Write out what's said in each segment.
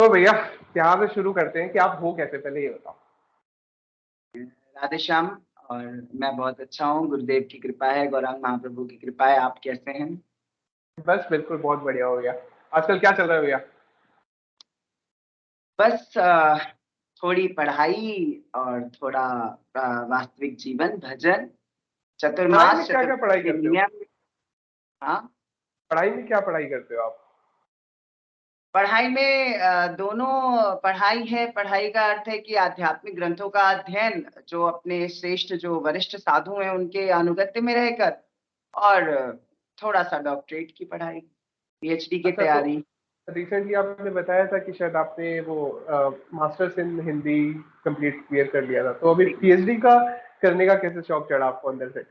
तो भैया यहाँ से शुरू करते हैं कि आप हो कैसे, पहले ये बताओ। राधे श्याम। और मैं बहुत अच्छा हूँ, गुरुदेव की कृपा है, गौरांग महाप्रभु की कृपा है। आप कैसे हैं? बस बिल्कुल बहुत बढ़िया हो गया। आजकल क्या चल रहा है भैया? बस थोड़ी पढ़ाई और थोड़ा वास्तविक जीवन, भजन, पढ़ाई में चतुर्मास, क्या क्या पढ़ाई चतुर्मासी करते हो? नियम। हाँ, पढ़ाई में क्या पढ़ाई करते हो आप? पढ़ाई में दोनों पढ़ाई है। पढ़ाई का अर्थ है कि आध्यात्मिक ग्रंथों का अध्ययन, जो अपने श्रेष्ठ जो वरिष्ठ साधु हैं उनके अनुगत्य में रहकर, और थोड़ा सा डॉक्टरेट की पढ़ाई, पीएचडी की अच्छा, तो तैयारी। रिसेंटली आपने बताया था कि शायद आपने वो masters in Hindi complete clear कर लिया था, तो अभी पीएचडी का करने का कैसे शौक चढ़ा आपको अंदर से?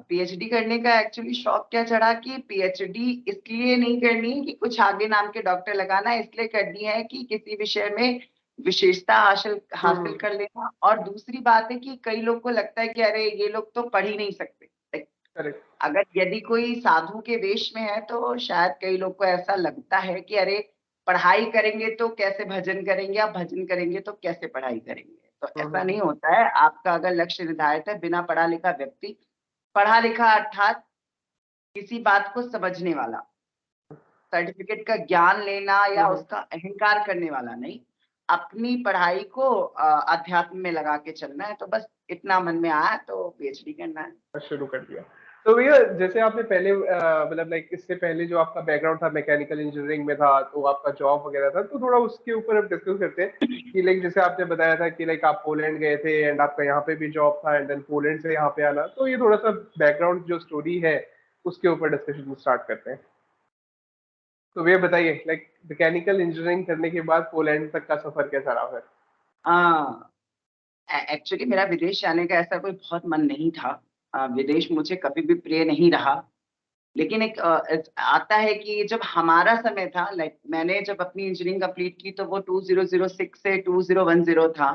पीएचडी करने का एक्चुअली शौक क्या चढ़ा कि पीएचडी इसलिए नहीं करनी है कि कुछ आगे नाम के डॉक्टर लगाना है, इसलिए करनी है कि किसी विषय में विशेषता हासिल हासिल हम्म। कर लेना। और दूसरी बात है कि कई लोग को लगता है कि अरे ये लोग तो पढ़ ही नहीं सकते। करेक्ट। अगर यदि कोई साधु के वेश में है तो शायद कई लोग को ऐसा लगता है कि अरे पढ़ाई करेंगे तो कैसे भजन करेंगे, आप भजन करेंगे तो कैसे पढ़ाई करेंगे। तो ऐसा हम्म। नहीं होता है। आपका अगर लक्ष्य निर्धारित है, बिना पढ़ा लिखा व्यक्ति, पढ़ा लिखा अर्थात किसी बात को समझने वाला, सर्टिफिकेट का ज्ञान लेना या हम्म। उसका अहंकार करने वाला नहीं, अपनी पढ़ाई को अध्यात्म में लगा के चलना है। तो बस इतना मन में आया तो पीएचडी करना है। शुरू कर दिया। तो भैया जैसे आपने पहले मतलब लाइक इससे पहले जो आपका बैकग्राउंड था मैकेनिकल इंजीनियरिंग में था, तो आपका जॉब वगैरह था, तो थोड़ा उसके ऊपर अब डिस्कस करते हैं कि लाइक जैसे आपने बताया था कि लाइक आप पोलैंड गए थे एंड आपका यहाँ पे भी जॉब था एंड देन पोलैंड से यहाँ पे आना, तो ये थोड़ा सा बैकग्राउंड जो स्टोरी है उसके ऊपर डिस्कशन स्टार्ट करते हैं। तो भैया बताइए लाइक मैकेनिकल इंजीनियरिंग करने के बाद पोलैंड तक का सफर कैसा रहा फिर? हाँ, एक्चुअली मेरा विदेश जाने का ऐसा कोई बहुत मन नहीं था। विदेश मुझे कभी भी प्रिय नहीं रहा। लेकिन एक आता है कि जब हमारा समय था, लाइक मैंने जब अपनी इंजीनियरिंग कंप्लीट की तो वो 2006 से 2010 था।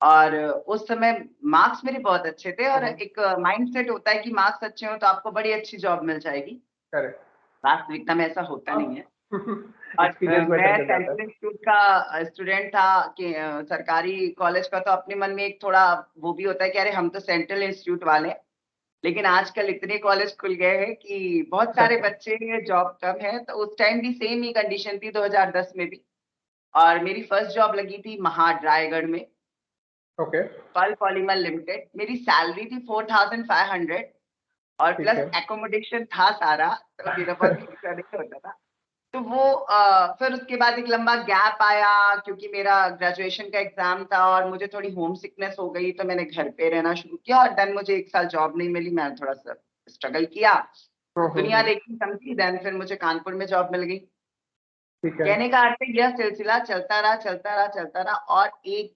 और उस समय मार्क्स मेरे बहुत अच्छे थे, और एक माइंड सेट होता है कि मार्क्स अच्छे हो तो आपको बड़ी अच्छी जॉब मिल जाएगी। करेक्ट। वास्तविकता में ऐसा होता नहीं है। और एक्सपीरियंस मैटर मैं कर जाता सेंट्रल इंस्टीट्यूट का स्टूडेंट था कि सरकारी कॉलेज का, तो अपने मन में एक थोड़ा वो भी होता है कि अरे हम तो सेंट्रल इंस्टीट्यूट वाले हैं। लेकिन आजकल इतने कॉलेज खुल गए हैं कि बहुत सारे है। बच्चे, जॉब कम है। तो उस टाइम भी सेम ही कंडीशन थी 2010 में भी। और मेरी फर्स्ट जॉब लगी थी महाड्राईगढ़ में, ओके। पल पॉलीमर लिमिटेड। मेरी सैलरी थी 4500, और ठीक प्लस है। एकोमोडेशन था सारा, तो मेरा बहुत खर्चा नहीं होता था। तो वो फिर उसके बाद एक लंबा गैप आया क्योंकि मेरा ग्रेजुएशन का एग्जाम था और मुझे थोड़ी होम सिकनेस हो गई, तो मैंने घर पे रहना शुरू किया। और देन मुझे एक साल जॉब नहीं मिली, मैंने थोड़ा सा स्ट्रगल किया, दुनिया देखी समझी। देन फिर मुझे कानपुर में जॉब मिल गई। ठीक है। कहने का अर्थ है यह सिलसिला चलता रहा, चलता रहा, चलता रहा। और एक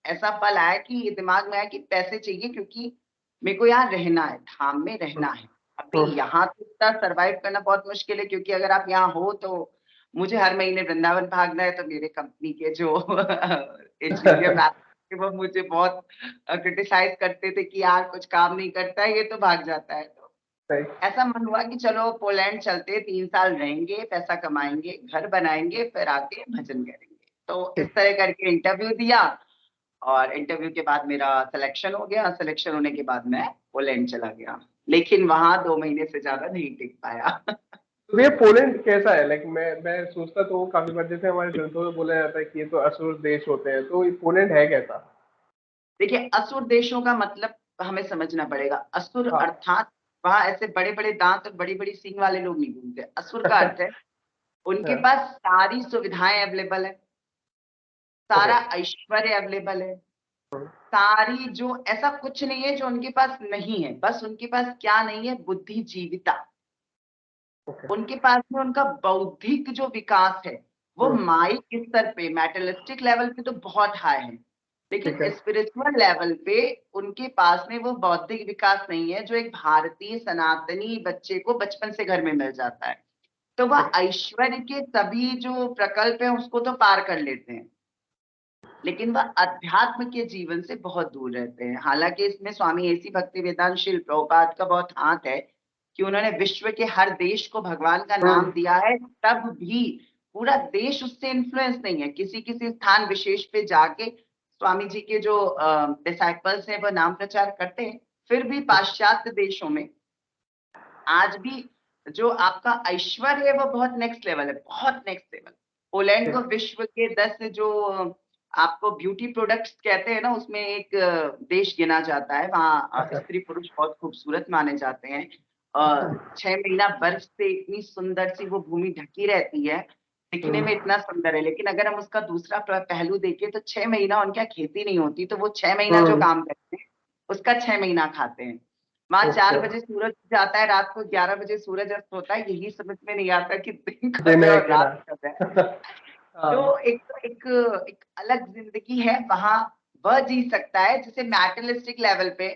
ऐसा पल आया कि दिमाग में आया कि पैसे चाहिए, क्योंकि मेरे को यहाँ रहना है, धाम में रहना है। अभी यहाँ तो इतना सर्वाइव करना बहुत मुश्किल है, क्योंकि अगर आप यहाँ हो तो मुझे हर महीने वृंदावन भागना है। तो मेरे कंपनी के जो इंजीनियर मैनेजर, वो मुझे बहुत क्रिटिसाइज करते थे कि यार कुछ काम नहीं करता है, ये तो भाग जाता है। तो सही। ऐसा मन हुआ कि चलो पोलैंड चलते, 3 साल रहेंगे, पैसा कमाएंगे, घर बनाएंगे, फिर आके भजन करेंगे। तो इस ठीक। तरह करके इंटरव्यू दिया, और इंटरव्यू के बाद मेरा सिलेक्शन हो गया। सिलेक्शन होने के बाद मैं पोलैंड चला गया, लेकिन वहां 2 महीने से ज्यादा नहीं टिक पाया। तो भैया पोलैंड कैसा है? लाइक मैं सोचता तो हूँ काफी बार, जैसे हमारे ग्रंथों में बोला जाता है कि ये तो असुर देश होते हैं, तो ये पोलैंड है कैसा? देखिए, असुर देशों का मतलब हमें समझना पड़ेगा। असुर हाँ। अर्थात वहां ऐसे बड़े बड़े दांत और बड़ी बड़ी सींग वाले लोग नहीं घूमते। असुर का अर्थ है उनके हाँ। पास सारी सुविधाएं अवेलेबल है, ओके। सारा ऐश्वर्य अवेलेबल है, सारी, जो ऐसा कुछ नहीं है जो उनके पास नहीं है। बस उनके पास क्या नहीं है? बुद्धिजीविता। ओके। उनके पास में उनका बौद्धिक जो विकास है वो माइक स्तर पे, मेटलिस्टिक लेवल पे तो बहुत हाई है, लेकिन ठीक है। स्पिरिचुअल लेवल पे उनके पास में वो बौद्धिक विकास नहीं है जो एक भारतीय सनातनी बच्चे को बचपन से घर में मिल जाता है। तो वह ऐश्वर्य के सभी जो प्रकल्प हैं उसको तो पार कर लेते हैं, लेकिन वह अध्यात्म के जीवन से बहुत दूर रहते हैं। हालांकि इसमें स्वामी ऐसी भक्ति वेदांत श्रील प्रभुपाद का बहुत हाथ है कि उन्होंने विश्व के हर देश को भगवान का नाम दिया है, तब भी पूरा देश उससे इन्फ्लुएंस नहीं है। किसी किसी स्थान विशेष पे जाके स्वामी जी के जो डिसाइपल्स हैं वो नाम प्रचार करते हैं, फिर भी पाश्चात्य देशों में आज भी जो आपका ऐश्वर्य है वो बहुत नेक्स्ट लेवल है, बहुत नेक्स्ट लेवल। पोलैंड को विश्व के 10 जो आपको ब्यूटी प्रोडक्ट्स कहते हैं ना, उसमें एक देश गिना जाता है। वहाँ स्त्री पुरुष बहुत खूबसूरत माने जाते हैं। 6 महीना बर्फ से इतनी सुंदर सी वो भूमि ढकी रहती है, दिखने में इतना सुंदर है। लेकिन अगर हम उसका दूसरा पहलू देखें तो 6 महीना उनके यहाँ खेती नहीं होती, तो वो 6 महीना जो काम करते हैं उसका 6 महीना खाते हैं। वहाँ 4 बजे सूरज जाता है, रात को 11 बजे सूरज अस्त होता है। यही समझ में नहीं आता कि दिन कब है और रात कब है। तो एक अलग जिंदगी है वहाँ, वह जी सकता है। जैसे मैटेरियलिस्टिक लेवल पे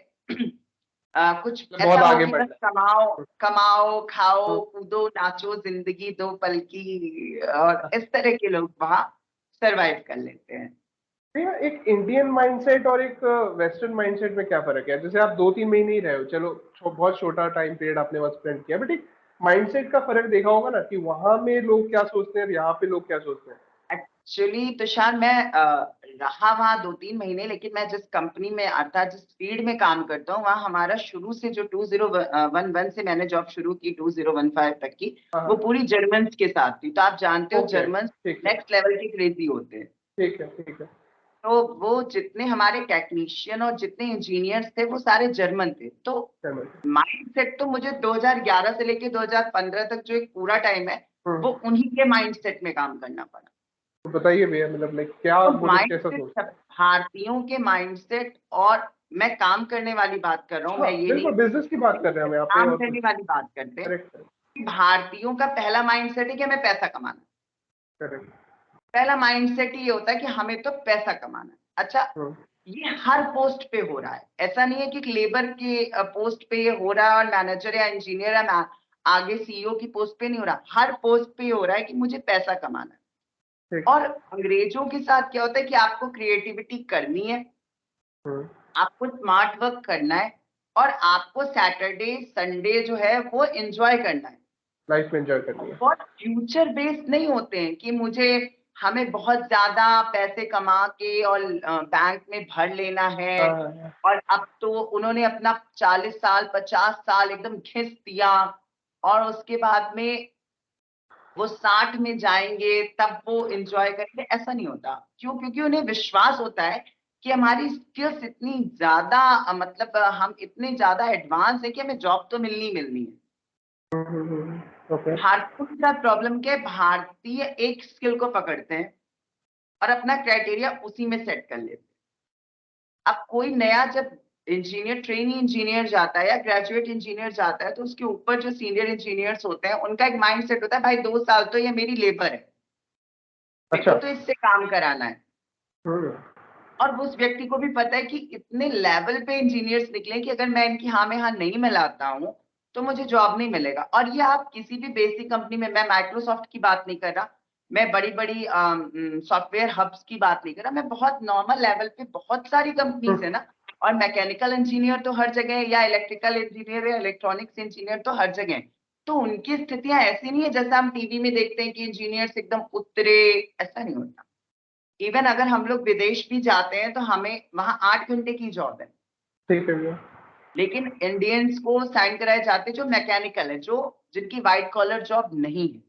कुछ ऐसा हो कि बस कमाओ खाओ कूदो नाचो, जिंदगी 2 पल की, और इस तरह के लोग वहाँ सरवाइव कर लेते हैं। भैया एक इंडियन माइंडसेट और एक वेस्टर्न माइंडसेट में क्या फर्क है? जैसे आप 2-3 महीने ही रहे हो, चलो बहुत छोटा टाइम पीरियड आपने वहां स्पेंड किया, बट एक माइंडसेट का फर्क देखा होगा ना कि वहां में लोग क्या सोचते हैं और यहाँ पे लोग क्या सोचते हैं। एक्चुअली तुषार, मैं रहा वहाँ 2-3 महीने, लेकिन मैं जिस कंपनी में अर्थात जिस फील्ड में काम करता हूँ, वहाँ हमारा शुरू से जो 2011 से मैंने जॉब शुरू की 2015 तक की, वो पूरी जर्मन्स के साथ थी। तो आप जानते हो जर्मन्स नेक्स्ट लेवल के क्रेजी होते हैं। ठीक है। तो वो जितने हमारे टेक्नीशियन और जितने इंजीनियर्स थे वो सारे जर्मन थे। तो माइंडसेट तो मुझे 2011 से लेके 2015 तक जो एक पूरा टाइम है वो उन्हीं के माइंडसेट में काम करना पड़ा। तो बताइए भैया, मतलब लाइक क्या माइंडसेट भारतीयों के माइंडसेट, और मैं काम करने वाली बात कर रहा हूँ, मैं ये नहीं बिजनेस की बात कर रहे हैं, काम करने वाली बात करते हैं। भारतीयों का पहला माइंडसेट है कि हमें पैसा कमाना। पहला माइंडसेट ये होता है कि हमें तो पैसा कमाना है। अच्छा, ये हर पोस्ट पे हो रहा है। ऐसा नहीं है कि लेबर के पोस्ट पे ये हो रहा है और मैनेजर या इंजीनियर या आगे सीईओ की पोस्ट पे नहीं हो रहा। हर पोस्ट पे हो रहा है कि मुझे पैसा कमाना है। और अंग्रेजों के साथ क्या होता है कि आपको क्रिएटिविटी करनी है, आपको स्मार्ट वर्क करना है, और आपको सैटरडे संडे जो है वो एंजॉय करना है, लाइफ में एंजॉय करनी है। बहुत फ्यूचर बेस्ड नहीं होते हैं कि हमें बहुत ज्यादा पैसे कमा के और बैंक में भर लेना है। और अब तो उन्होंने अपना 40 साल 50 साल एकदम घिस दिया, और उसके बाद में वो 60 में जाएंगे तब वो एंजॉय करेंगे। ऐसा नहीं होता। क्यों? क्योंकि उन्हें विश्वास होता है कि हमारी स्किल्स इतनी ज्यादा, मतलब हम इतने ज्यादा एडवांस है कि हमें जॉब तो मिलनी है। भारतीयों के साथ प्रॉब्लम क्या है, भारतीय एक स्किल को पकड़ते हैं और अपना क्राइटेरिया उसी में सेट कर लेते हैं। अब कोई नया जब इंजीनियर, ट्रेनी इंजीनियर जाता है या ग्रेजुएट इंजीनियर जाता है, तो उसके ऊपर जो सीनियर इंजीनियर्स होते हैं उनका एक माइंड सेट होता है, भाई 2 साल तो ये मेरी लेबर है, मेरे को तो इससे काम कराना है। और उस व्यक्ति को भी पता है कि इतने लेवल पे इंजीनियर्स निकले कि अगर मैं इनकी हाँ में हाँ नहीं मिलाता हूँ तो मुझे जॉब नहीं मिलेगा। और ये आप किसी भी बेसिक कंपनी में, मैं माइक्रोसॉफ्ट की बात नहीं कर रहा, मैं बड़ी बड़ी सॉफ्टवेयर हब्स की बात नहीं कर रहा, मैं बहुत नॉर्मल लेवल पे बहुत सारी कंपनीज है ना, और मैकेनिकल इंजीनियर तो हर जगह है, या इलेक्ट्रिकल इंजीनियर या इलेक्ट्रॉनिक्स इंजीनियर तो हर जगह है। तो उनकी स्थितियां ऐसी नहीं है जैसा हम टीवी में देखते हैं कि इंजीनियर्स एकदम उतरे, ऐसा नहीं होता। इवन अगर हम लोग विदेश भी जाते हैं तो हमें वहां 8 घंटे की जॉब है। ठीक है भैया। लेकिन इंडियंस को साइन कराए जाते हैं जो मैकेनिकल है, जो जिनकी व्हाइट कॉलर जॉब नहीं है,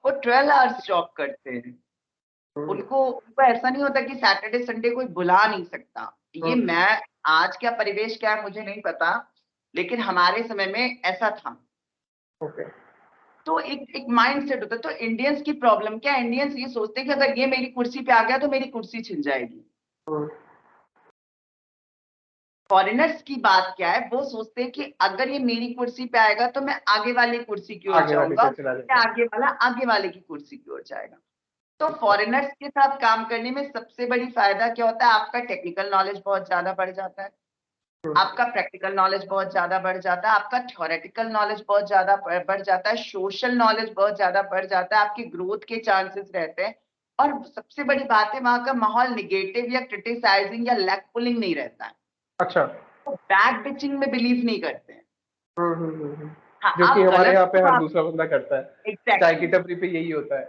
वो 12 आवर्स जॉब करते हैं। उनको ऐसा नहीं होता कि सैटरडे संडे कोई बुला नहीं सकता। ये मैं आज क्या परिवेश क्या है मुझे नहीं पता, लेकिन हमारे समय में ऐसा था। तो एक माइंड सेट होता है। तो इंडियंस की प्रॉब्लम क्या है, इंडियंस ये सोचते हैं कि अगर ये मेरी कुर्सी पे आ गया तो मेरी कुर्सी छिन जाएगी। फॉरेनर्स की बात क्या है, वो सोचते हैं कि अगर ये मेरी कुर्सी पे आएगा तो मैं आगे वाली कुर्सी की ओर जाऊंगा, आगे वाला आगे वाले की कुर्सी की ओर जाएगा। तो फॉरेनर्स के साथ काम करने में सबसे बड़ी फायदा क्या होता है, आपका टेक्निकल नॉलेज बहुत ज्यादा बढ़ जाता है, आपका प्रैक्टिकल नॉलेज बहुत ज्यादा बढ़ जाता है, आपका थ्योरेटिकल नॉलेज बहुत ज्यादा बढ़ जाता है, सोशल नॉलेज बहुत ज्यादा बढ़ जाता है, आपकी ग्रोथ के चांसेस रहते हैं। और सबसे बड़ी बात है, वहां का माहौल निगेटिव या क्रिटिसाइजिंग या लेग पुलिंग नहीं रहता है। अच्छा, तो बैक पिचिंग में बिलीव नहीं करते हैं। जो कि हमारे यहाँ पे हर दूसरा बंदा करता है। Exactly. चाय की टपरी पे यही होता है।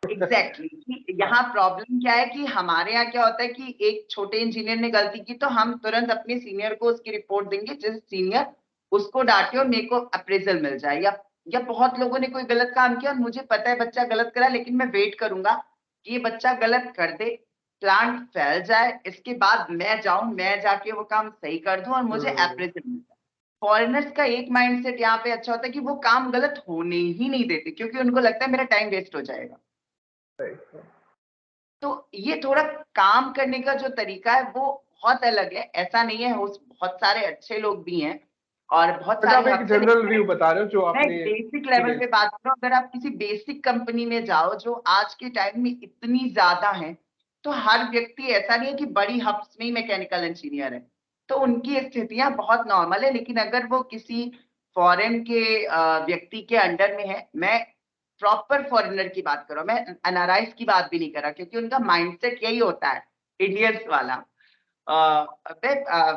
एग्जैक्टली यहाँ प्रॉब्लम क्या है कि हमारे यहाँ क्या होता है कि एक छोटे इंजीनियर ने गलती की तो हम तुरंत अपने सीनियर को उसकी रिपोर्ट देंगे, जिस सीनियर उसको डांटे और मेरे को अप्रेजल मिल जाए। या बहुत लोगों ने कोई गलत काम किया और मुझे पता है बच्चा गलत करा, लेकिन मैं वेट करूंगा कि ये बच्चा गलत कर दे, प्लांट फैल जाए, इसके बाद मैं जाऊं, मैं जाके वो काम सही कर दूं और मुझे अप्रेजल मिल जाए। फॉरेनर्स का एक माइंडसेट यहाँ पे अच्छा होता है कि वो काम गलत होने ही नहीं देते, क्योंकि उनको लगता है मेरा टाइम वेस्ट हो जाएगा। तो ये थोड़ा काम करने का जो तरीका है वो बहुत अलग है। ऐसा नहीं है, बहुत सारे अच्छे लोग भी हैं और बहुत बट आप सारे एक हमसे, जनरल व्यू बता रहे हो जो मैं आपने बेसिक लेवल पे एक्सपीरियंस बात करूं, अगर आप किसी बेसिक कंपनी में जाओ जो आज के टाइम में इतनी ज्यादा है, तो हर व्यक्ति ऐसा नहीं है कि बड़ी हब्स में ही मैकेनिकल इंजीनियर है, तो उनकी स्थितियां बहुत नॉर्मल है। लेकिन अगर वो किसी फॉरेन के व्यक्ति के अंडर में है, मैं प्रॉपर फॉरेनर की बात कर रहा हूं, मैं एनआरआईज की बात भी नहीं कर रहा, क्योंकि उनका माइंडसेट यही होता है इंडियंस वाला।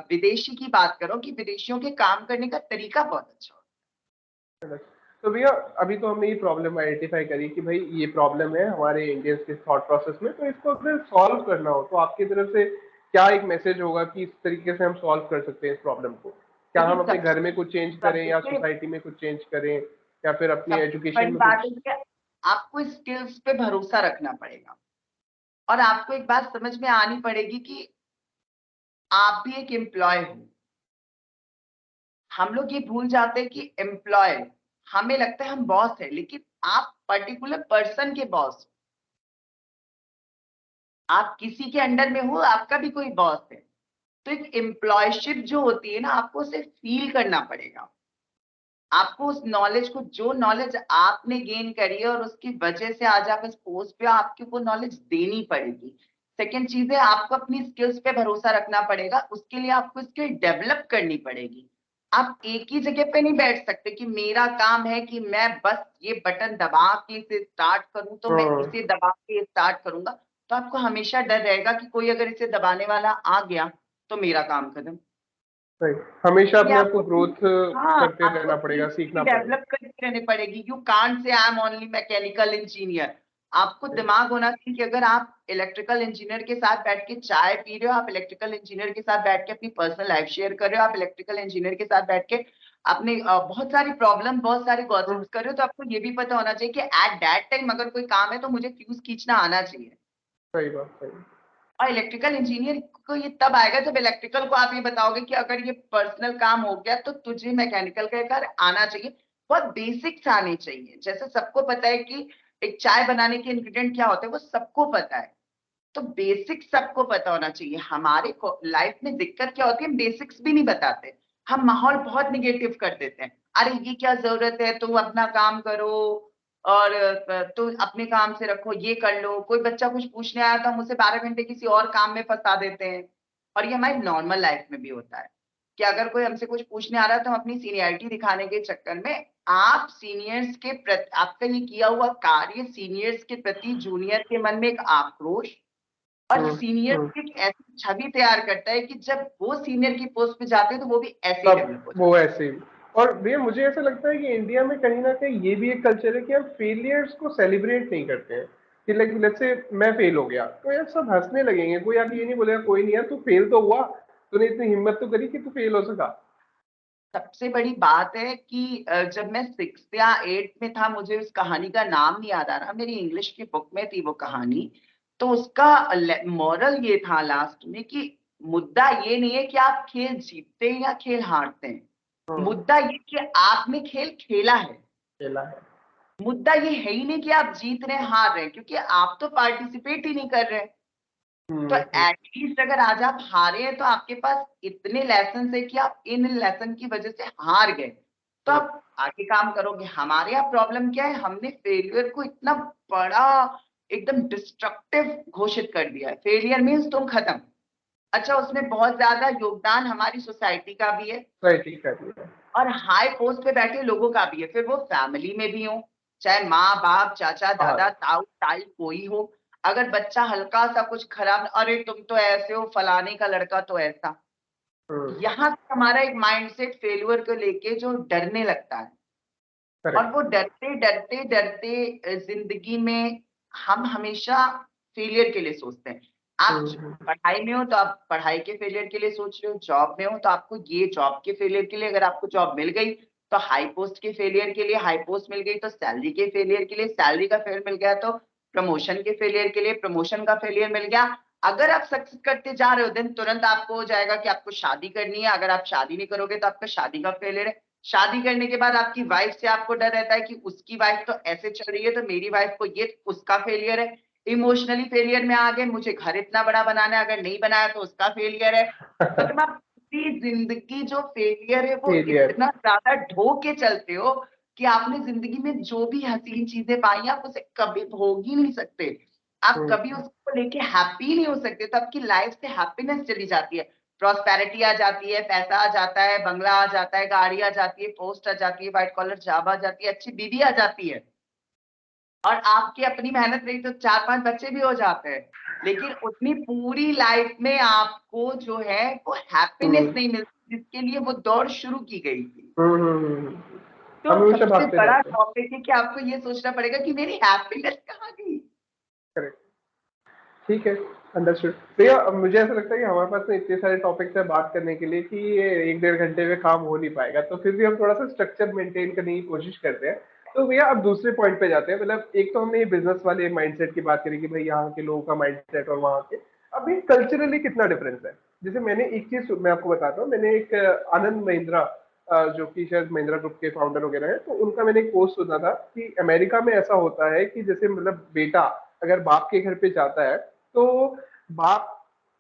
विदेशी की बात करो कि विदेशियों के काम करने का तरीका बहुत अच्छा होता है। तो भैया अभी तो हमने ये प्रॉब्लम आइडेंटिफाई करी कि भाई ये प्रॉब्लम है हमारे इंडियंस के थॉट प्रोसेस में, तो इसको अगर सॉल्व करना हो तो आपकी तरफ से क्या एक मैसेज होगा कि इस तरीके से हम सॉल्व कर सकते हैं इस प्रॉब्लम को? क्या हम देखिए अपने घर में कुछ चेंज करें या सबसे सोसाइटी में कुछ चेंज करें या फिर अपनी सबसे एजुकेशन बड़ी में बात है कुछ? कि आपको स्किल्स पे भरोसा रखना पड़ेगा और आपको एक बात समझ में आनी पड़ेगी कि आप भी एक एम्प्लॉय हो। हम लोग ये भूल जाते हैं कि एम्प्लॉय, हमें लगता है हम बॉस है, लेकिन आप पर्टिकुलर पर्सन के बॉस। आप किसी के अंडर में हो, आपका भी कोई बॉस है। तो एक एम्प्लॉयशिप जो होती है ना, आपको उसे फील करना पड़ेगा। आपको उस नॉलेज को, जो नॉलेज आपने गेन करी है और उसकी वजह से आज आप इस पोस्ट पे हो, आपकी वो नॉलेज देनी पड़ेगी। सेकेंड चीज है, आपको अपनी स्किल्स पे भरोसा रखना पड़ेगा, उसके लिए आपको स्किल डेवलप करनी पड़ेगी। आप एक ही जगह पे नहीं बैठ सकते कि मेरा काम है कि मैं बस ये बटन दबा के इसे स्टार्ट करूं, तो मैं हाँ, इसे दबा के स्टार्ट करूंगा। तो आपको हमेशा डर रहेगा कि कोई अगर इसे दबाने वाला आ गया तो मेरा काम खत्म। सही। हमेशा ये अपने आप को आपको, ग्रोथ हाँ, करते आपको रहना पड़ेगा, सीखना पड़ेगा। डेवलप करती रहनी पड़ेगी। You can't say I am only mechanical engineer. आपको दिमाग होना चाहिए कि अगर आप इलेक्ट्रिकल इंजीनियर के साथ बैठ के चाय पी रहे हो, आप इलेक्ट्रिकल इंजीनियर के साथ बैठ के अपनी पर्सनल लाइफ शेयर कर रहे हो, आप इलेक्ट्रिकल इंजीनियर के साथ बैठ के अपने बहुत सारी प्रॉब्लम, बहुत सारे हम्म, गॉसिप्स कर रहे हो, तो आपको ये भी पता होना चाहिए कि एट दैट टाइम अगर कोई काम है तो मुझे फ्यूज खींचना आना चाहिए। सही बात, सही। और इलेक्ट्रिकल इंजीनियर को ये तब आएगा जब इलेक्ट्रिकल को आप ये बताओगे कि अगर ये पर्सनल काम हो गया तो तुझे मैकेनिकल का कार्य आना चाहिए। बहुत बेसिक्स आने चाहिए। जैसे सबको पता है कि एक चाय बनाने के इंग्रेडिएंट क्या होते हैं, वो सबको पता है। तो बेसिक्स सबको पता होना चाहिए। हमारे लाइफ में दिक्कत क्या होती है, हम बेसिक्स भी नहीं बताते। हम माहौल बहुत निगेटिव कर देते हैं। अरे ये क्या जरूरत है, तुम अपना काम करो और तो अपने काम से रखो, ये कर लो। कोई बच्चा कुछ पूछने आया तो हम उसे 12 घंटे किसी और काम में फंसा देते हैं। और ये हमारी नॉर्मल लाइफ में भी होता है कि अगर कोई हमसे कुछ पूछने आ रहा है तो हम अपनी सीनियरिटी दिखाने के चक्कर में, आप सीनियर्स के प्रति, आपका ये किया हुआ कार्य सीनियर्स के प्रति जूनियर के मन में एक आक्रोश और हम्म, सीनियर हम्म। की एक ऐसी छवि तैयार करता है कि जब वो सीनियर की पोस्ट पे जाते हैं तो वो भी ऐसे ही तब डेवलप हो वो जाते ऐसे ही। और भैया मुझे ऐसा लगता है कि इंडिया में कहीं ना कहीं ये भी एक कल्चर है कि हम फेलियर्स को सेलिब्रेट नहीं करते हैं। कि लाइक लेट्स से मैं फेल हो गया तो यार सब हंसने लगेंगे, कोई आके ये नहीं बोलेगा कोई नहीं यार तू फेल तो हुआ, तूने इतनी हिम्मत तो करी कि तू फेल हो सका। हैं। सबसे बड़ी बात है कि जब मैं 6th या 8th में था, मुझे उस कहानी का नाम नहीं याद आ रहा, मेरी इंग्लिश की बुक में थी वो कहानी। तो उसका मॉरल ये था लास्ट में कि मुद्दा ये नहीं है कि आप खेल जीतते हैं या खेल हारते हैं, हम्म, मुद्दा ये कि आपने खेल खेला है। खेला है। मुद्दा ये है ही नहीं कि आप जीत रहे हैं हार रहे हैं, क्योंकि आप तो पार्टिसिपेट ही नहीं कर रहे। तो हम्म। एटलीस्ट अगर आज आप हारे हैं तो आपके पास इतने लेसन है कि आप इन लेसन की वजह से हार गए, तो हम्म। आप आगे काम करोगे। हमारे यहाँ प्रॉब्लम क्या है, हमने फेलियर को इतना बड़ा, एकदम डिस्ट्रक्टिव घोषित कर दिया है। फेलियर मीन्स तुम खत्म। अच्छा, उसमें बहुत ज्यादा योगदान हमारी सोसाइटी का भी है सही, ठीक है भैया। और हाई पोस्ट पे बैठे लोगों का भी है, फिर वो फैमिली में भी हो, चाहे माँ बाप चाचा दादा हाँ। ताऊ ताई कोई हो। अगर बच्चा हल्का सा कुछ खराब, अरे तुम तो ऐसे हो, फलाने का लड़का तो ऐसा, हम्म। यहाँ से हमारा एक माइंडसेट फेल्यूर को लेके जो डरने लगता है। और करेक्ट। वो डरते डरते डरते जिंदगी में हम हमेशा फेलियर के लिए सोचते हैं। आप पढ़ाई में हो तो आप पढ़ाई के फेलियर के लिए सोच रहे हो, जॉब में हो तो आपको ये जॉब के फेलियर के लिए, अगर आपको जॉब मिल गई तो हाई पोस्ट के फेलियर के लिए, हाई पोस्ट मिल गई तो सैलरी के फेलियर के लिए, सैलरी का फेलियर मिल गया तो प्रमोशन के फेलियर के लिए, प्रमोशन का फेलियर मिल गया। अगर आप सक्सेस करते जा रहे हो देन तुरंत आपको हो जाएगा कि आपको शादी करनी है, अगर आप शादी नहीं करोगे तो आपका शादी का फेलियर है। शादी करने के बाद आपकी वाइफ से आपको डर रहता है कि उसकी वाइफ तो ऐसे चल रही है तो मेरी वाइफ को ये, उसका फेलियर है। इमोशनली फेलियर में आ गए, मुझे घर इतना बड़ा बनाना है, अगर नहीं बनाया तो उसका फेलियर है। मतलब आप पूरी जिंदगी जो फेलियर है वो फेलियर। इतना ज्यादा ढो के चलते हो कि आपने जिंदगी में जो भी हसीन चीजें पाई आप उसे कभी भोग ही नहीं सकते, आप कभी उसको लेके हैप्पी नहीं हो सकते, तो आपकी लाइफ से हैप्पीनेस चली जाती है, प्रॉस्पेरिटी आ जाती है, पैसा आ जाता है, बंगला आ जाता है, गाड़ी आ जाती है, पोस्ट आ जाती है, व्हाइट कॉलर जॉब आ जाती है, अच्छी बीवी आ जाती है, और आपकी अपनी मेहनत रही तो 4-5 बच्चे भी हो जाते हैं, लेकिन उतनी पूरी लाइफ में आपको जो है वो हैप्पीनेस नहीं मिलती जिसके लिए वो दौड़ शुरू की गई थी। तो हमेशा सबसे भागते बड़ा रहते हैं। टॉपिक है कि आपको ये सोचना पड़ेगा कि मेरी हैप्पीनेस कहाँ गई। करेक्ट। ठीक है, अंडरस्टूड। भैया अब मुझे ऐसा लगता है कि हमारे पास में इतने सारे टॉपिक्स है बात करने के लिए कि ये 1-1.5 घंटे में काम हो नहीं पाएगा, तो फिर भी हम थोड़ा सा स्ट्रक्चर मेंटेन करने की कोशिश करते हैं। तो भैया अब दूसरे पॉइंट पे जाते हैं। मतलब एक तो हमने ये बिजनेस वाले माइंडसेट की बात करी कि भाई यहाँ के लोगों का माइंडसेट और वहाँ के, अभी कल्चरली कितना डिफरेंस है। जैसे मैंने एक चीज मैं आपको बताता हूँ, मैंने एक आनंद महिंद्रा, जो कि शायद महिंद्रा ग्रुप के फाउंडर वगैरह है, तो उनका मैंने एक पोस्ट सुना था कि अमेरिका में ऐसा होता है कि जैसे मतलब बेटा अगर बाप के घर पे जाता है तो बाप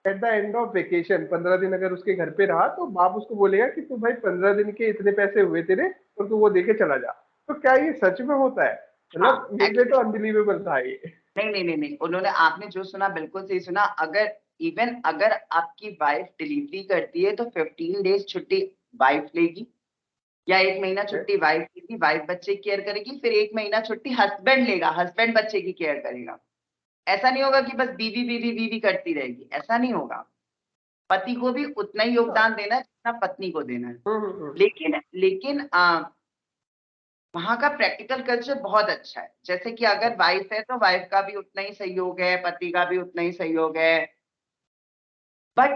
at the end of vacation 15 दिन अगर उसके घर पे रहा तो बाप उसको बोलेगा कि तू भाई 15 दिन के इतने पैसे हुए तेरे और तू वो देके चला जा। तो क्या ये सच में होता है? हाँ, मतलब मेरे लिए तो अनबिलीवेबल था ये। नहीं नहीं नहीं नहीं, उन्होंने, आपने जो सुना बिल्कुल सही सुना। अगर इवन अगर आपकी वाइफ डिलीवरी करती है तो 15 डेज छुट्टी वाइफ लेगी, या 1 महीना छुट्टी वाइफ लेगी, वाइफ बच्चे की केयर करेगी, फिर 1 महीना छुट्टी हस्बैंड लेगा, हस्बैंड बच्चे की केयर करेगा। ऐसा नहीं होगा कि बस बीवी बीवी बीवी करती रहेगी, ऐसा नहीं होगा। पति को भी उतना ही योगदान देना है जितना पत्नी को देना है। लेकिन लेकिन वहाँ का प्रैक्टिकल कल्चर बहुत अच्छा है। जैसे कि अगर वाइफ है तो वाइफ का भी उतना ही सहयोग है, पति का भी उतना ही सहयोग है, बट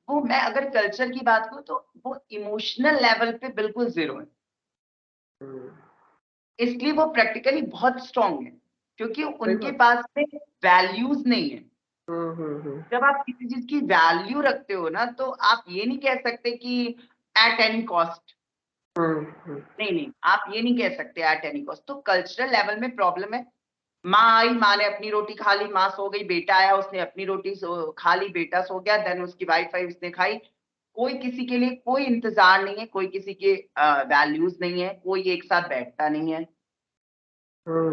वो, मैं अगर कल्चर की बात करूं तो वो इमोशनल लेवल पे बिल्कुल जीरो है। इसलिए वो प्रैक्टिकली बहुत स्ट्रांग है क्योंकि सही उनके बात। पास में वैल्यूज नहीं है। हम्म। जब आप किसी चीज की वैल्यू रखते हो ना तो आप ये नहीं कह सकते कि एट एनी कॉस्ट। हम्म। नहीं नहीं, आप ये नहीं कह सकते एट एनी कॉस्ट। तो कल्चरल लेवल में प्रॉब्लम है। माँ आई, माँ ने अपनी रोटी खा ली, माँ सो गई, बेटा आया उसने अपनी रोटी खा ली, बेटा सो गया, देन उसकी वाइफ आई उसने खाई। कोई किसी के लिए कोई इंतजार नहीं है, कोई किसी के वैल्यूज नहीं है, कोई एक साथ बैठता नहीं है।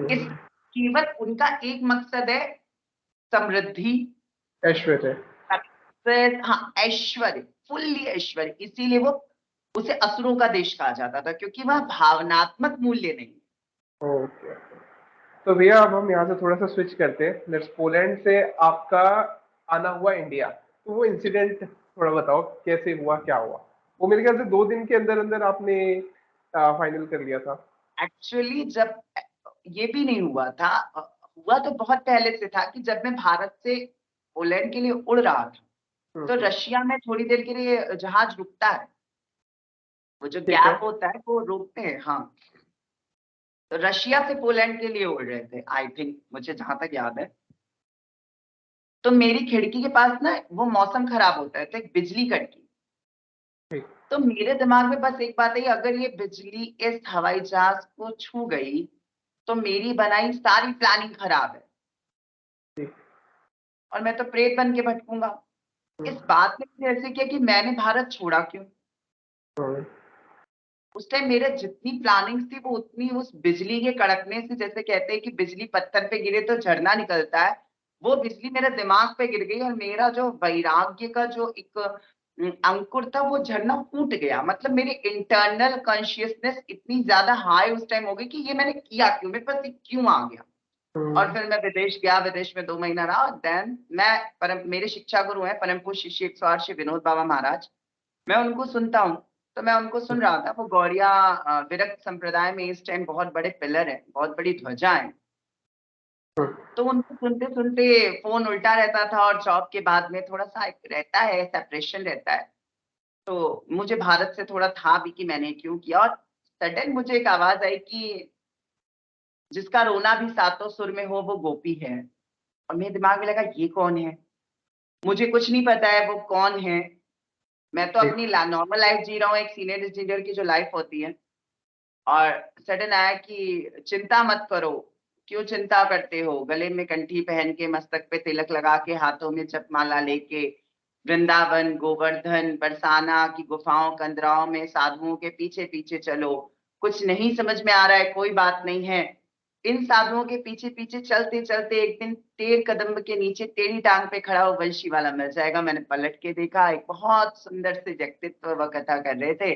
इस केवल उनका एक मकसद है, समृद्धि, ऐश्वर्य। सक्सेस, हाँ ऐश्वर्य, फुल्ली ऐश्वर्य। इसीलिए वो, उसे असुरों का देश कहा जाता था क्योंकि वह भावनात्मक मूल्य नहीं। ओके। तो भैया अब हम यहाँ से थोड़ा सा स्विच करते हैं। लेट्स पोलैंड से आपका आना हुआ इंडिया, तो वो इंसिडेंट थोड़ा बताओ कैसे हुआ, क्या हुआ? वो मेरे ख्याल से 2 दिन के अंदर अंदर आपने फाइनल कर लिया था। एक्चुअली जब ये भी नहीं हुआ था, हुआ तो बहुत पहले से था कि जब मैं भारत से पोलैंड के लिए उड़ रहा था तो हम्म। रशिया में थोड़ी देर के लिए जहाज रुकता है, वो जो ठीक है। गैप होता है वो रोकते हैं। हाँ, तो रशिया से पोलैंड के लिए उड़ रहे थे आई थिंक, मुझे जहां तक याद है। तो मेरी खिड़की के पास ना वो मौसम खराब होता है तो एक बिजली कड़की। ठीक। तो मेरे दिमाग में बस एक बात है, अगर ये बिजली इस हवाई जहाज को छू गई तो मेरी बनाई सारी प्लानिंग खराब है ठीक। और मैं तो प्रेत बन के भटकूंगा। इस हम्म। बात ने मुझे ऐसे किया कि मैंने भारत छोड़ा क्यों। हम्म। उस टाइम मेरे जितनी प्लानिंग्स थी वो उतनी उस बिजली के कड़कने से, जैसे कहते हैं कि बिजली पत्थर पे गिरे तो झरना निकलता है, वो बिजली मेरे दिमाग पे गिर गई और मेरा जो वैराग्य का जो एक अंकुर था वो झरना फूट गया। मतलब मेरी इंटरनल कॉन्शियसनेस इतनी ज्यादा हाई उस टाइम हो गई कि ये मैंने किया क्यों, मेरे पास ये क्यों आ गया। और फिर मैं विदेश गया, विदेश में 2 महीना रहा। देन मैं, परम मेरे शिक्षा गुरु हैं परम पूज्य शिष्य 108 श्री विनोद बाबा महाराज, मैं उनको सुनता हूँ। तो मैं उनको सुन रहा था, वो गौड़िया विरक्त संप्रदाय में इस टाइम बहुत बड़े पिलर है, बहुत बड़ी ध्वजा है। तो उनको सुनते सुनते फोन उल्टा रहता था, और जॉब के बाद में थोड़ा सा एक रहता है, सेपरेशन रहता है। तो मुझे भारत से थोड़ा था भी कि मैंने क्यों किया, और सडन मुझे एक आवाज आई कि जिसका रोना भी सातों सुर में हो वो गोपी है। और मेरे दिमाग में लगा ये कौन है, मुझे कुछ नहीं पता है वो कौन है। मैं तो ठीक। अपनी नॉर्मल लाइफ जी रहा हूँ, एक सीनियर इंजीनियर की जो लाइफ होती है। और सडन आया कि चिंता मत करो, क्यों चिंता करते हो, गले में कंठी पहन के, मस्तक पे तिलक लगा के, हाथों में जपमाला लेके, वृंदावन, गोवर्धन, बरसाना की गुफाओं, कंदराओं में साधुओं के पीछे पीछे चलो। कुछ नहीं समझ में आ रहा है, कोई बात नहीं है। इन साधुओं के पीछे पीछे चलते चलते एक दिन टेढ़ कदम के नीचे टेढ़ी टांग पे खड़ा वो वंशी वाला मिल जाएगा। मैंने पलट के देखा, एक बहुत सुंदर से व्यक्तित्व वह कथा कर रहे थे।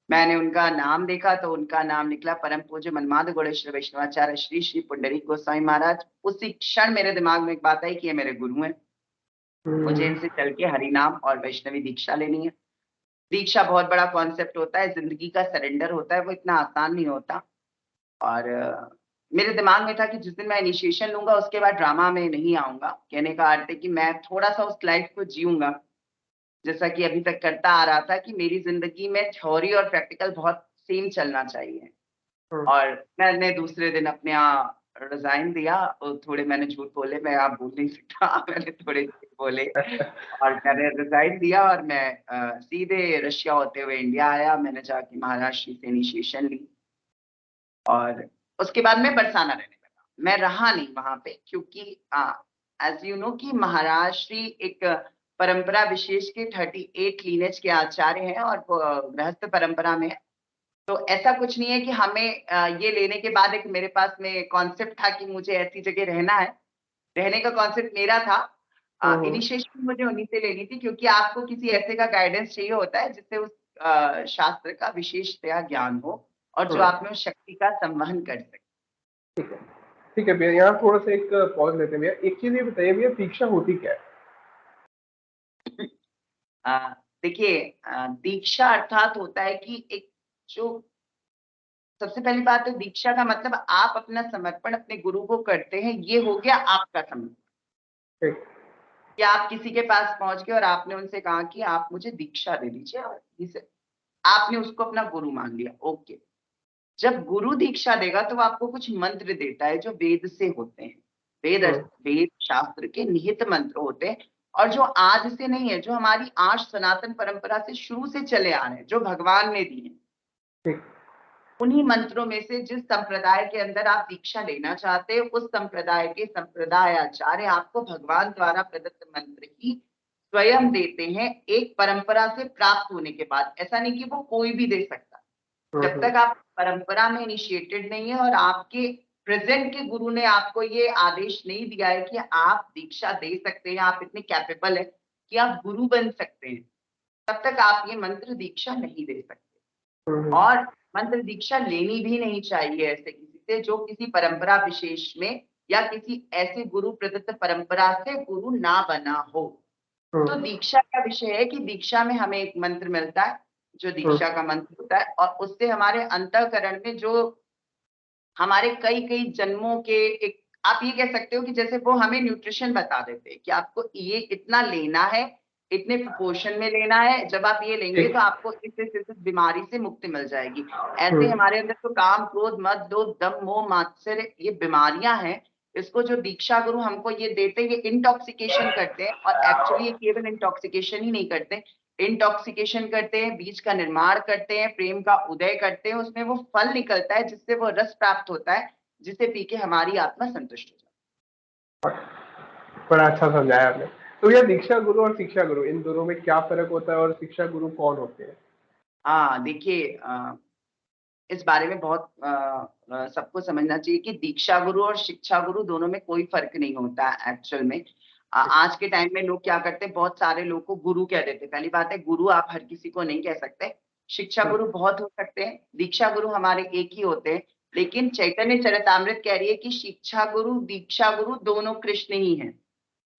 मैंने उनका नाम देखा तो उनका नाम निकला परम पूज्य मनमाद गौड़ेश्वर वैष्णवाचार्य श्री श्री पुंडरीक गोस्वामी महाराज। उसी क्षण मेरे दिमाग में एक बात आई कि ये मेरे गुरु हैं, मुझे इनसे चल के हरि नाम और वैष्णवी दीक्षा लेनी है। दीक्षा बहुत बड़ा कॉन्सेप्ट होता है, जिंदगी का सरेंडर होता है, वो इतना आसान नहीं होता। और मेरे दिमाग में था कि जिस दिन मैं इनिशिएशन लूंगा उसके बाद ड्रामा में नहीं आऊंगा। कहने का अर्थ है कि मैं थोड़ा सा उस लाइफ को जीऊंगा जैसा कि अभी तक करता आ रहा था, कि मेरी जिंदगी में थ्योरी और प्रैक्टिकल बहुत सेम चलना चाहिए। और मैंने दूसरे दिन अपने यहाँ रिजाइन दिया, और थोड़े मैंने झूठ बोले, मैं आप बोल नहीं सकता मैंने थोड़े झूठ बोले, और मैंने रिजाइन दिया और मैं सीधे रशिया होते हुए इंडिया आया। मैंने जाके महाराष्ट्र से इनिशिएशन ली, और उसके बाद मैं बरसाना रहने लगा। मैं रहा नहीं वहां पे, क्योंकि एज यू नो कि महाराष्ट्री एक परंपरा विशेष के 38 लीनेज के आचार्य हैं, और वो गृहस्थ परंपरा में है। तो ऐसा कुछ नहीं है कि हमें ये लेने के बाद एक मेरे पास में कॉन्सेप्ट था कि मुझे ऐसी जगह रहना है। रहने का कॉन्सेप्ट मेरा था। इनिशिएशन मुझे उन्हीं से लेनी थी, क्योंकि आपको किसी ऐसे का गाइडेंस चाहिए होता है जिससे उस शास्त्र का विशेषतया ज्ञान हो, और जो आप में उस शक्ति का संवहन कर सके। ठीक है। ठीक है भैया, यहाँ थोड़ा सा एक पॉज लेते हैं भैया। एक चीज ये बताइए भैया, दीक्षा होती क्या है? अ, देखिए, दीक्षा अर्थात होता है कि एक जो सबसे पहली बात है, दीक्षा का मतलब आप अपना समर्पण अपने गुरु को करते हैं, ये हो गया आपका समर्पण। ठीक। कि आप किसी के पास पहुंच गए और आपने उनसे कहा कि आप मुझे दीक्षा दे दीजिए, और इसे आपने उसको अपना गुरु मान लिया। ओके, जब गुरु दीक्षा देगा तो वो आपको कुछ मंत्र देता है जो वेद से होते हैं। वेद वेद शास्त्र के निहित मंत्र होते हैं, और जो आज से नहीं है, जो हमारी आज सनातन परंपरा से शुरू से चले आ रहे हैं, जो भगवान ने दिए हैं। ठीक। उन्हीं मंत्रों में से जिस संप्रदाय के अंदर आप दीक्षा लेना चाहते हैं, उस संप्रदाय के संप्रदाय आचार्य आपको भगवान द्वारा प्रदत्त मंत्र ही स्वयं देते हैं, एक परंपरा से प्राप्त होने के बाद। ऐसा नहीं कि वो कोई भी दे सकता। जब तक आप परंपरा में इनिशिएटेड नहीं है और आपके प्रेजेंट के गुरु ने आपको ये आदेश नहीं दिया है कि आप दीक्षा दे सकते हैं, आप इतने कैपेबल है कि आप गुरु बन सकते हैं, तब तक आप ये मंत्र दीक्षा नहीं दे सकते। और मंत्र दीक्षा लेनी भी नहीं चाहिए ऐसे किसी से जो किसी परंपरा विशेष में या किसी ऐसे गुरु प्रदत्त परंपरा से गुरु ना बना हो। तो दीक्षा का विषय है कि दीक्षा में हमें एक मंत्र मिलता है, जो दीक्षा का मंत्र होता है, और उससे हमारे अंतःकरण में जो हमारे कई कई जन्मों के एक, आप ये कह सकते हो कि जैसे वो हमें न्यूट्रिशन बता देते हैं कि आपको ये इतना लेना है, इतने प्रोपोर्शन में लेना है, जब आप ये लेंगे तो आपको इस बीमारी से मुक्ति मिल जाएगी। ऐसे हमारे अंदर तो काम, क्रोध, मद, लोभ, दम, मोह, मात्सर्य, ये बीमारियां हैं। इसको जो दीक्षा गुरु हमको ये देते हैं, ये इंटॉक्सिकेशन करते हैं, और एक्चुअली ये केवल इंटॉक्सिकेशन ही नहीं करते, इंटॉक्सिकेशन करते हैं, बीज का निर्माण करते हैं, प्रेम का उदय करते हैं, उसमें वो फल निकलता है जिससे वो रस प्राप्त होता है, जिसे पी के हमारी आत्मा संतुष्ट हो जाती है। बड़ा अच्छा समझाया आपने। तो भैया, दीक्षा गुरु और शिक्षा गुरु, इन दोनों में क्या फर्क होता है, और शिक्षा गुरु कौन होते हैं? है। हाँ देखिए, इस बारे में बहुत सबको समझना चाहिए कि दीक्षा गुरु और शिक्षा गुरु दोनों में कोई फर्क नहीं होता है एक्चुअल में। आज के टाइम में लोग क्या करते हैं, बहुत सारे लोग को गुरु कह देते हैं। पहली बात है, गुरु आप हर किसी को नहीं कह सकते। शिक्षा गुरु बहुत हो सकते हैं, दीक्षा गुरु हमारे एक ही होते हैं। लेकिन चैतन्य चरितामृत कह रही है कि शिक्षा गुरु दीक्षा गुरु दोनों कृष्ण ही हैं।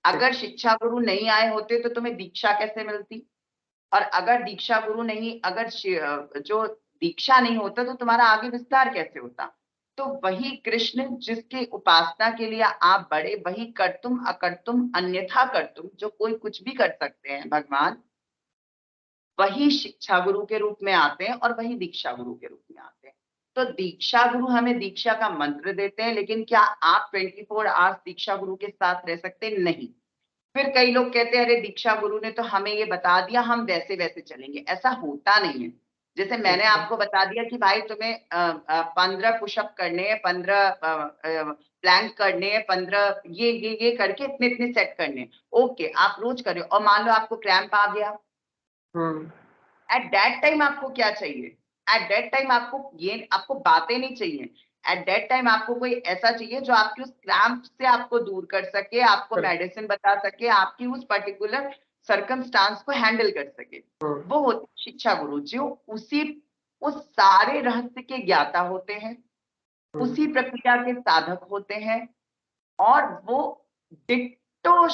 अगर शिक्षा गुरु नहीं आए होते तो तुम्हें दीक्षा कैसे मिलती, और अगर दीक्षा गुरु नहीं, अगर जो दीक्षा नहीं होता तो तुम्हारा आगे विस्तार कैसे होता। तो वही कृष्ण जिसके उपासना के लिए आप बड़े, वही कर्तुम अकर्तुम अन्यथा कर्तुम, जो कोई कुछ भी कर सकते हैं भगवान, वही शिक्षा गुरु के रूप में आते हैं और वही दीक्षा गुरु के रूप में आते हैं। तो दीक्षा गुरु हमें दीक्षा का मंत्र देते हैं, लेकिन क्या आप 24 आवर्स दीक्षा गुरु के साथ रह सकते हैं? नहीं। फिर कई लोग कहते हैं अरे दीक्षा गुरु ने तो हमें ये बता दिया, हम वैसे वैसे चलेंगे। ऐसा होता नहीं है। जैसे मैंने आपको बता दिया कि भाई तुम्हें 15 पुशअप करने हैं, 15 प्लैंक करने हैं, 15 ये करके इतने इतने सेट करने हैं। ओके, आप रोज कर रहे हो और मान लो आपको क्रैम्प आ गया, एट दैट टाइम आपको क्या चाहिए? एट दैट टाइम आपको बातें नहीं चाहिए। एट दैट टाइम आपको कोई ऐसा चाहिए जो आपकी उस क्रैम्प से आपको दूर कर सके, आपको मेडिसिन बता सके, आपकी उस पर्टिकुलर सर्कमस्टांस को हैंडल कर सके। वो होते शिक्षा गुरु, जो उस सारे रहस्य के ज्ञाता होते हैं, उसी प्रक्रिया के साधक होते हैं, और वो डिट्टो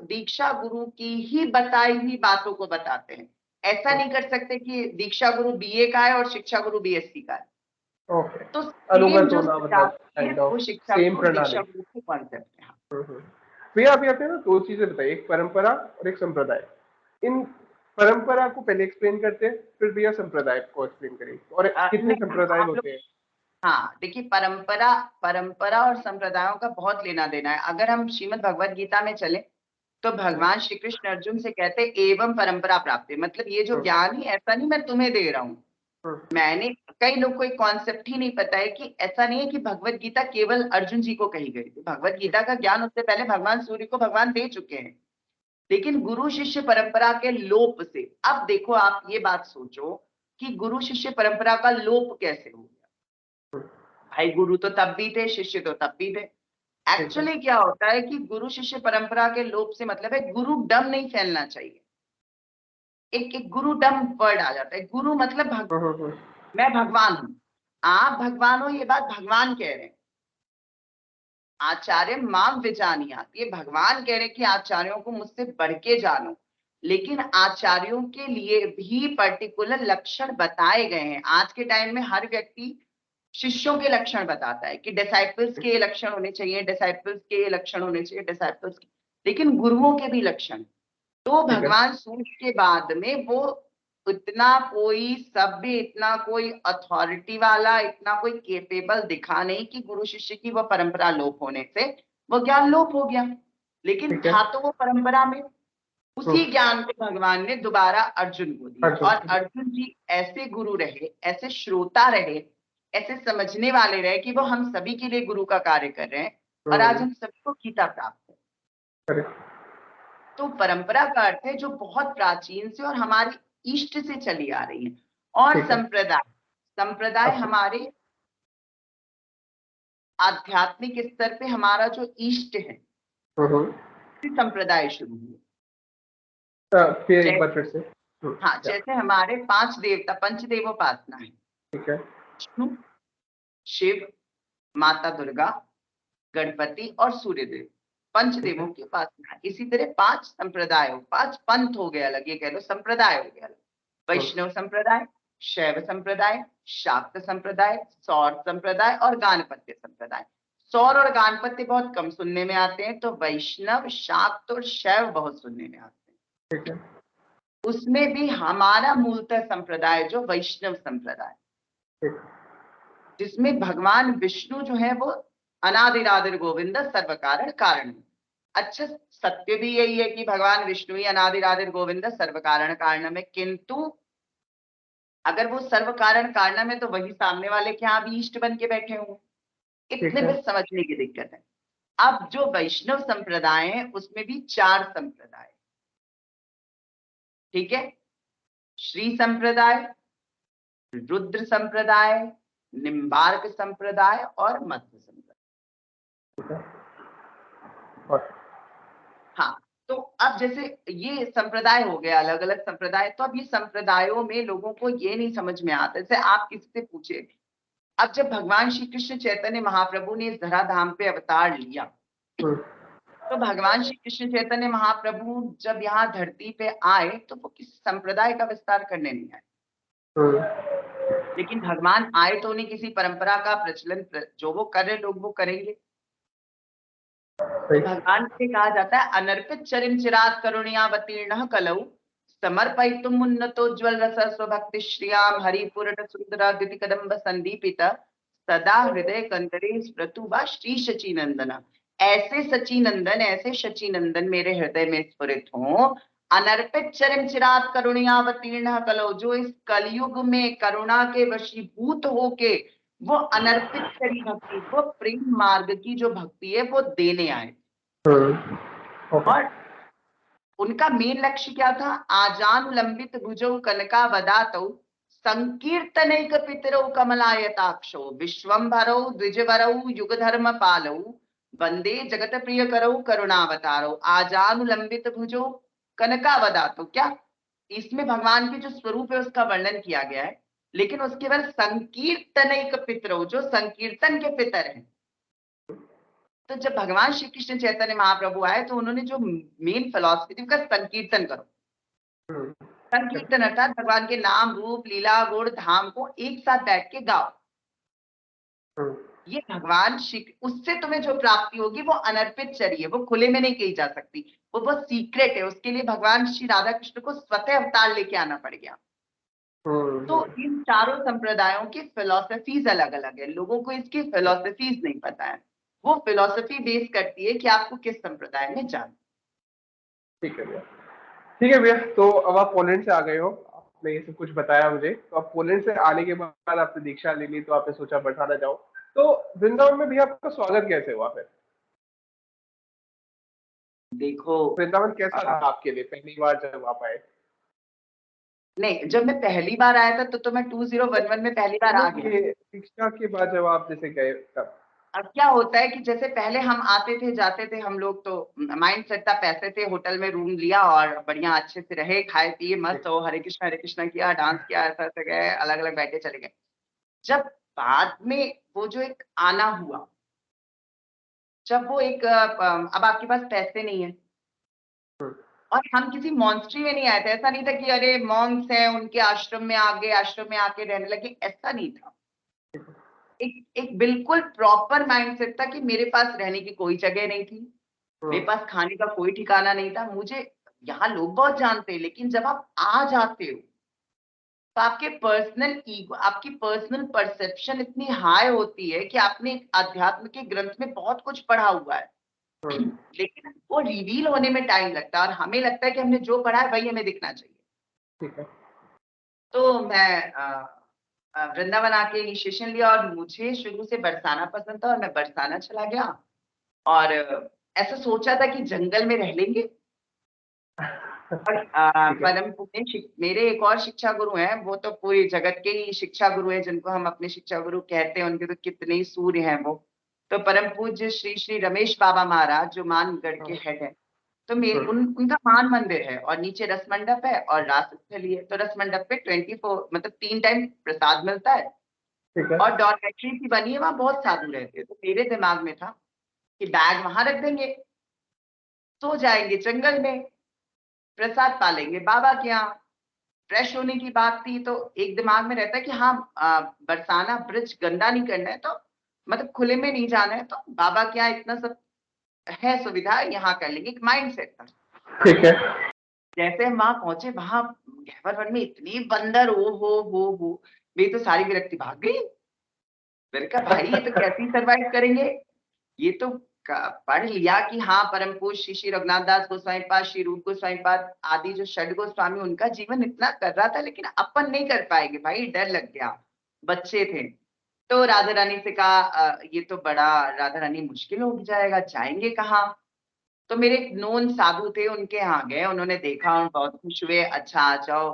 दीक्षा गुरु की ही बताई हुई बातों को बताते हैं। ऐसा नहीं कर सकते कि दीक्षा गुरु बीए का है और शिक्षा गुरु बीएससी का है। ओके, तो सेम अनुगत जो होना, मतलब सिद्धांत है काइंड वो ऑफ शिक्षा सेम गुरु प्रणाली। दीक्षा गुरु के कॉन्सेप्ट है। भैया आप यहाँ पे ना दो चीजें बताइए, एक परंपरा और एक संप्रदाय। इन परंपरा को पहले एक्सप्लेन करते हैं, फिर भैया संप्रदाय को एक्सप्लेन करेंगे, और कितने नहीं, संप्रदाय आप लोग, होते हैं? हाँ देखिए, परंपरा और संप्रदायों का बहुत लेना देना है। अगर हम श्रीमद् भगवत गीता में चले तो भगवान श्री कृष्ण अर्जुन से कहते एवं परंपरा प्राप्ति, मतलब ये जो ज्ञान है ऐसा नहीं मैं तुम्हें दे रहा हूँ, मैंने, कई लोग को एक कॉन्सेप्ट ही नहीं पता है कि ऐसा नहीं है कि भगवत गीता केवल अर्जुन जी को कही गई थी। भगवत गीता का ज्ञान उससे पहले भगवान सूर्य को भगवान दे चुके हैं, लेकिन गुरु शिष्य परंपरा के लोप से, अब देखो आप ये बात सोचो कि गुरु शिष्य परंपरा का लोप कैसे हो गया? भाई गुरु तो तब भी थे, शिष्य तो तब भी थे। एक्चुअली क्या होता है कि गुरु शिष्य परंपरा के लोप से मतलब है गुरुडम नहीं फैलना चाहिए। एक गुरुडम वर्ड आ जाता है। गुरु मतलब मैं भगवान हूं, आप भगवान हो, ये बात भगवान कह रहे हैं। आचार्य माम विजानिया, ये भगवान कह रहे हैं कि आचार्यों को मुझसे बढ़ के जानो, लेकिन आचार्यों के लिए भी पर्टिकुलर लक्षण बताए गए हैं। आज के टाइम में हर व्यक्ति शिष्यों के लक्षण बताता है कि डिसाइपल्स के ये लक्षण होने चाहिए, डिसाइपल्स के ये लक्षण होने चाहिए, डिसाइपल्स के, लेकिन गुरुओं के भी लक्षण। तो भगवान सूर्य के बाद में वो इतना कोई सभ्य, इतना कोई अथॉरिटी वाला, इतना कोई केपेबल दिखा नहीं कि गुरु शिष्य की वो परंपरा लोप होने से वो ज्ञान लोप हो गया। लेकिन था तो वो परंपरा में, उसी ज्ञान को भगवान ने दोबारा अर्जुन को दिया, और अर्जुन जी ऐसे गुरु रहे, ऐसे श्रोता रहे, ऐसे समझने वाले रहे कि वो हम सभी के लिए गुरु का कार्य कर रहे हैं, और आज हम सभी को गीता प्राप्त है। तो परंपरा का अर्थ है जो बहुत प्राचीन से और हमारे इष्ट से चली आ रही है। और संप्रदाय हमारे आध्यात्मिक स्तर पे हमारा जो इष्ट है, संप्रदाय शुरू हुए। फिर एक बार फिर से। हाँ, जैसे हमारे 5 देवता, पंचदेवोपासना है, ठीक है, विष्णु, शिव, माता दुर्गा, गणपति और सूर्यदेव, पंचदेवों की उपासना। इसी तरह 5 संप्रदाय, 5 पंथ हो गया अलग, ये कह लो संप्रदाय हो गया अलग। वैष्णव संप्रदाय, शैव संप्रदाय, शाक्त संप्रदाय, सौर संप्रदाय और गाणपत्य संप्रदाय। सौर और गाणपत्य बहुत कम सुनने में आते हैं, तो वैष्णव, शाक्त और शैव बहुत सुनने में आते हैं। ठीक है। उसमें भी हमारा मूलतः संप्रदाय जो वैष्णव संप्रदाय, जिसमें भगवान विष्णु जो है वो अनादिरादिर गोविंद सर्व कारण कारण। अच्छा, सत्य भी यही है कि भगवान विष्णु ही अनादिरादिर गोविंद सर्व कारण कारण में, किंतु अगर वो सर्व कारण कारण में तो वही सामने वाले के यहाँ भी इष्ट बन के बैठे हुए, इतने में समझने की दिक्कत है। अब जो वैष्णव संप्रदाय है उसमें भी 4 संप्रदाय, ठीक है, श्री संप्रदाय, रुद्र संप्रदाय, निम्बार्क संप्रदाय और मध्य संप्रदाय। हाँ, तो अब जैसे ये संप्रदाय हो गया, अलग अलग संप्रदाय। तो अब ये संप्रदायों में लोगों को ये नहीं समझ में आता। जैसे आप किसी से पूछे, अब जब भगवान श्री कृष्ण चैतन्य महाप्रभु ने इस धराधाम पे अवतार लिया, तो भगवान श्री कृष्ण चैतन्य महाप्रभु जब यहाँ धरती पे आए तो वो किसी संप्रदाय का विस्तार करने नहीं आए। लेकिन भगवान आए तो उन्हें किसी परंपरा का प्रचलन, जो वो कर रहे लोग वो करेंगे। तो भगवान से कहा जाता है अनर्पित चरिम चिरात करुणयावतीर्णः कलौ समर्पयितुम उन्नतोज्ज्वल रस स्वभक्ति श्रियाम हरिपुरट सुंदर द्युति कदम्ब संदीपित सदा हृदय कंदरे स्मृतु वा श्री शची नंदन। ऐसे सची नंदन, ऐसे शची नंदन मेरे हृदय में स्फुरित हो। अनर्पित चरिम चिरात करुणयावतीर्णः कलौ, जो इस कलयुग में करुणा के वशीभूत होके वो अनर्पित करी भक्ति, वो प्रेम मार्ग की जो भक्ति है वो देने आए। और उनका मेन लक्ष्य क्या था? आजानुलंबित भुजौ कनकावदातौ संकीर्तनैक पितरौ कमलायताक्षौ विश्वंभरौ द्विजवरौ युगधर्म पालौ वंदे जगत प्रिय करौ करुणावतारौ। आजानुलंबित भुजौ कनकावदातौ, क्या इसमें भगवान के जो स्वरूप है उसका वर्णन किया गया है, लेकिन उसके बाद संकीर्तनैक पितरौ, जो संकीर्तन के पितर हैं। तो जब भगवान श्री कृष्ण चैतन्य महाप्रभु आए तो उन्होंने जो मेन फिलॉसफी थी उसका संकीर्तन करो। संकीर्तन अर्थात भगवान के नाम रूप लीला गुण धाम को एक साथ बैठ के गाओ। ये भगवान श्री, उससे तुम्हें जो प्राप्ति होगी वो अनर्पित चरिए, वो खुले में नहीं कही जा सकती, वो बहुत सीक्रेट है। उसके लिए भगवान श्री राधा कृष्ण को स्वतः अवतार लेके आना पड़ गया। तो इन चारों संप्रदायों की फिलॉसफीज अलग अलग है, लोगों को इसकी फिलॉसफीज नहीं पता है। वो फिलॉसफी बेस करती है कि आपको किस संप्रदाय में जाना। ठीक है भैया, ठीक है भैया। तो अब आप पोलैंड से आ गए हो, आपने ये सब कुछ बताया मुझे। तो अब पोलैंड से आने के बाद आपने दीक्षा ले ली, तो आपने सोचा बैठाना जाओ। तो वृंदावन में भैया आपका स्वागत कैसे हुआ फिर? देखो, वृंदावन कैसा था आपके लिए पहली बार जब आप आए? नहीं, जब मैं पहली बार आया था तो मैं 2011 में पहली बार आ गया। शिक्षा के बाद जब आप जैसे गए तब? अब क्या होता है कि जैसे पहले हम आते थे जाते थे हम लोग, तो माइंड सेट था पैसे थे, होटल में रूम लिया और बढ़िया अच्छे से रहे, खाए पिए मस्त हो, हरे कृष्णा किया, डांस किया, ऐसा ऐसा गए, अलग अलग बैठे चले गए। जब बाद में वो जो एक आना हुआ, जब वो एक अब आपके पास पैसे नहीं है, और हम किसी मॉन्स्ट्री में नहीं आए थे। ऐसा नहीं था कि अरे मॉन्क्स हैं उनके आश्रम में आ गए, आश्रम में आके रहने लगे, ऐसा नहीं था। एक बिल्कुल प्रॉपर माइंडसेट था कि मेरे पास रहने की कोई जगह नहीं थी, मेरे पास खाने का कोई ठिकाना नहीं था। मुझे यहाँ लोग बहुत जानते हैं, लेकिन जब आप आ जाते हो तो आपके पर्सनल ईगो, आपकी पर्सनल परसेप्शन इतनी हाई होती है कि आपने अध्यात्म के ग्रंथ में बहुत कुछ पढ़ा हुआ है, लेकिन वो रिवील होने में टाइम लगता है, और हमें लगता है कि हमने जो पढ़ा है वही हमें दिखना चाहिए। ठीक है। तो मैं वृंदावन आके इनिशिएशन लिया, और मुझे शुरू से बरसाना पसंद था और मैं बरसाना चला गया। और ऐसा सोचा था कि जंगल में रह लेंगे। परम पुण्य मेरे एक और शिक्षा गुरु हैं, वो तो पूरी जगत के ही शिक्षा गुरु हैं, जिनको हम अपने शिक्षा गुरु कहते हैं। उनके तो कितने ही सूर्य हैं वो। तो परम पूज्य श्री श्री रमेश बाबा महाराज, जो मानगढ़ के हेड है, तो उनका मान मंदिर है, और नीचे रस मंडप है और रास स्थली है। तो रस मंडप पे 24 मतलब 3 टाइम प्रसाद मिलता है, और डॉर्मेट्री की बनी है, वहां बहुत साधु रहते हैं। तो मेरे दिमाग में था कि बैग वहां रख देंगे, सो जाएंगे जंगल में, प्रसाद पालेंगे बाबा के यहाँ। फ्रेश होने की बात थी, तो एक दिमाग में रहता है कि हाँ बरसाना ब्रिज गंदा नहीं करना है, तो मतलब खुले में नहीं जाना है, तो बाबा के यहाँ इतना सब है सुविधा, यहाँ कर लेंगे, एक माइंड सेट था। ठीक है। जैसे हम वहां पहुंचे, वहां गहवर वन में इतनी बंदर, हो मेरी तो सारी विरक्ति भाग गई। मैंने कहा भाई ये तो कैसे सर्वाइव करेंगे। ये तो पढ़ लिया कि हाँ परम पूज्य श्री श्री रघुनाथ दास गोस्वामी पाद, श्री रूप गोस्वामी पाद आदि जो षड गोस्वामी, उनका जीवन इतना कर रहा था, लेकिन अपन नहीं कर पाएंगे भाई, डर लग गया, बच्चे थे। तो राधा रानी से कहा ये तो बड़ा राधा रानी मुश्किल हो जाएगा, जाएंगे कहाँ। तो मेरे एक नोन साधु थे, उनके यहाँ गए, उन्होंने देखा और बहुत खुश हुए, अच्छा आ जाओ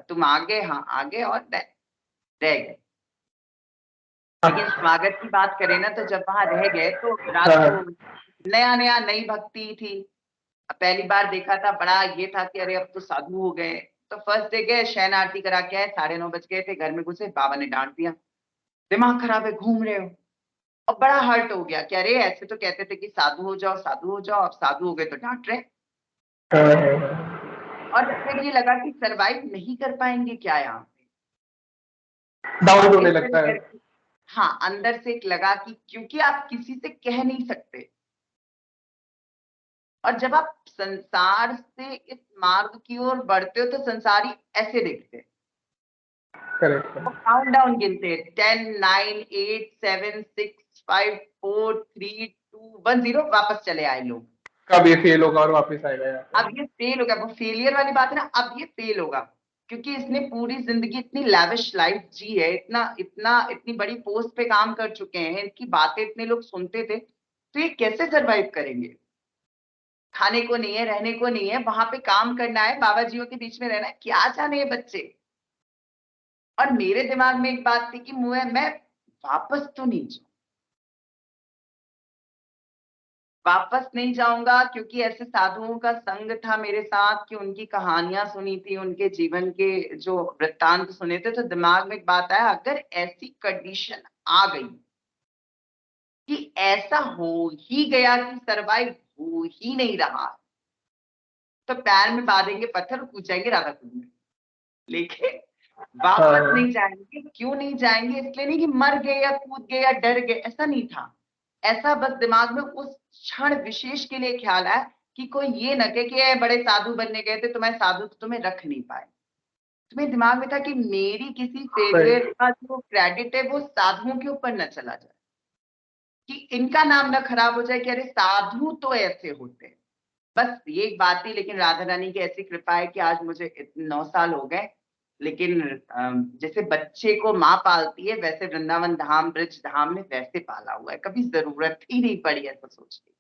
तुम आ गए, हाँ आ गए, और रह गए। लेकिन स्वागत की बात करें ना, तो जब वहां रह गए तो रात को नया नया नई भक्ति थी, पहली बार देखा था, बड़ा ये था कि अरे अब तो साधु हो गए। तो फर्स्ट डे गए, शयन आरती करा के आए, 9:30 बज गए थे, घर में घुसे, बाबा ने डांट दिया, दिमाग खराब है घूम रहे हो। और बड़ा हर्ट हो गया कि अरे ऐसे तो कहते थे कि साधु हो जाओ साधु हो जाओ, अब साधु हो गए तो डांट रहे। और फिर ये लगा कि सरवाइव नहीं कर पाएंगे क्या यहाँ पे। डाउट और होने इस लगता तरह है। करके हाँ, अंदर से एक लगा कि क्योंकि आप किसी से कह नहीं सकते, और जब आप संसार से इस मार्ग की ओर बढ़ते हो तो संसारी ऐसे देखते हैं, करेक्ट। वो काउंटडाउन गिनते हैं, 10 9 8 7 6 5 4 3 2 1 0, वापस चले आए लोग। कब ये फेल होगा और वापस आएगा यहाँ पे। अब ये फेल हो गया, वो फेलियर वाली बात है ना, अब ये फेल होगा क्योंकि इसने पूरी जिंदगी इतनी लैविश लाइफ जी है, इतना इतना इतनी बड़ी पोस्ट पे काम कर चुके हैं, इनकी बातें इतने लोग सुनते थे, तो ये कैसे सरवाइव करेंगे? खाने को नहीं है, रहने को नहीं है, वहां पे काम करना है, बाबा जीओ के बीच में रहना है, क्या जाने ये बच्चे। और मेरे दिमाग में एक बात थी कि मैं वापस तो नहीं जाऊं, वापस नहीं जाऊंगा, क्योंकि ऐसे साधुओं का संग था मेरे साथ कि उनकी कहानियां सुनी थी, उनके जीवन के जो वृत्तांत सुने थे, तो दिमाग में एक बात आया, अगर ऐसी कंडीशन आ गई कि ऐसा हो ही गया कि सरवाइव हो ही नहीं रहा, तो पैर में बांधेंगे पत्थर और कूद जाएंगे राधा कुंड में। लेकिन वापस हाँ नहीं जाएंगे। क्यों नहीं जाएंगे? इसलिए नहीं कि मर गए या कूद गए या डर गए, ऐसा नहीं था। ऐसा बस दिमाग में उस क्षण विशेष के लिए ख्याल आया कि कोई ये न कहे कि ये बड़े साधु बनने गए थे, तुम्हें साधु तो तुम्हें रख नहीं पाए। तुम्हें दिमाग में था कि मेरी किसी सही। फेलियर का जो क्रेडिट है वो साधुओं के ऊपर न चला जाए, कि इनका नाम ना खराब हो जाए कि अरे साधु तो ऐसे होते हैं। बस ये एक बात थी, लेकिन राधा रानी की ऐसी कृपा है कि आज मुझे 9 साल हो गए, लेकिन जैसे बच्चे को माँ पालती है वैसे वृंदावन धाम, ब्रज धाम में वैसे पाला हुआ है, कभी जरूरत ही नहीं पड़ी ऐसा सोचने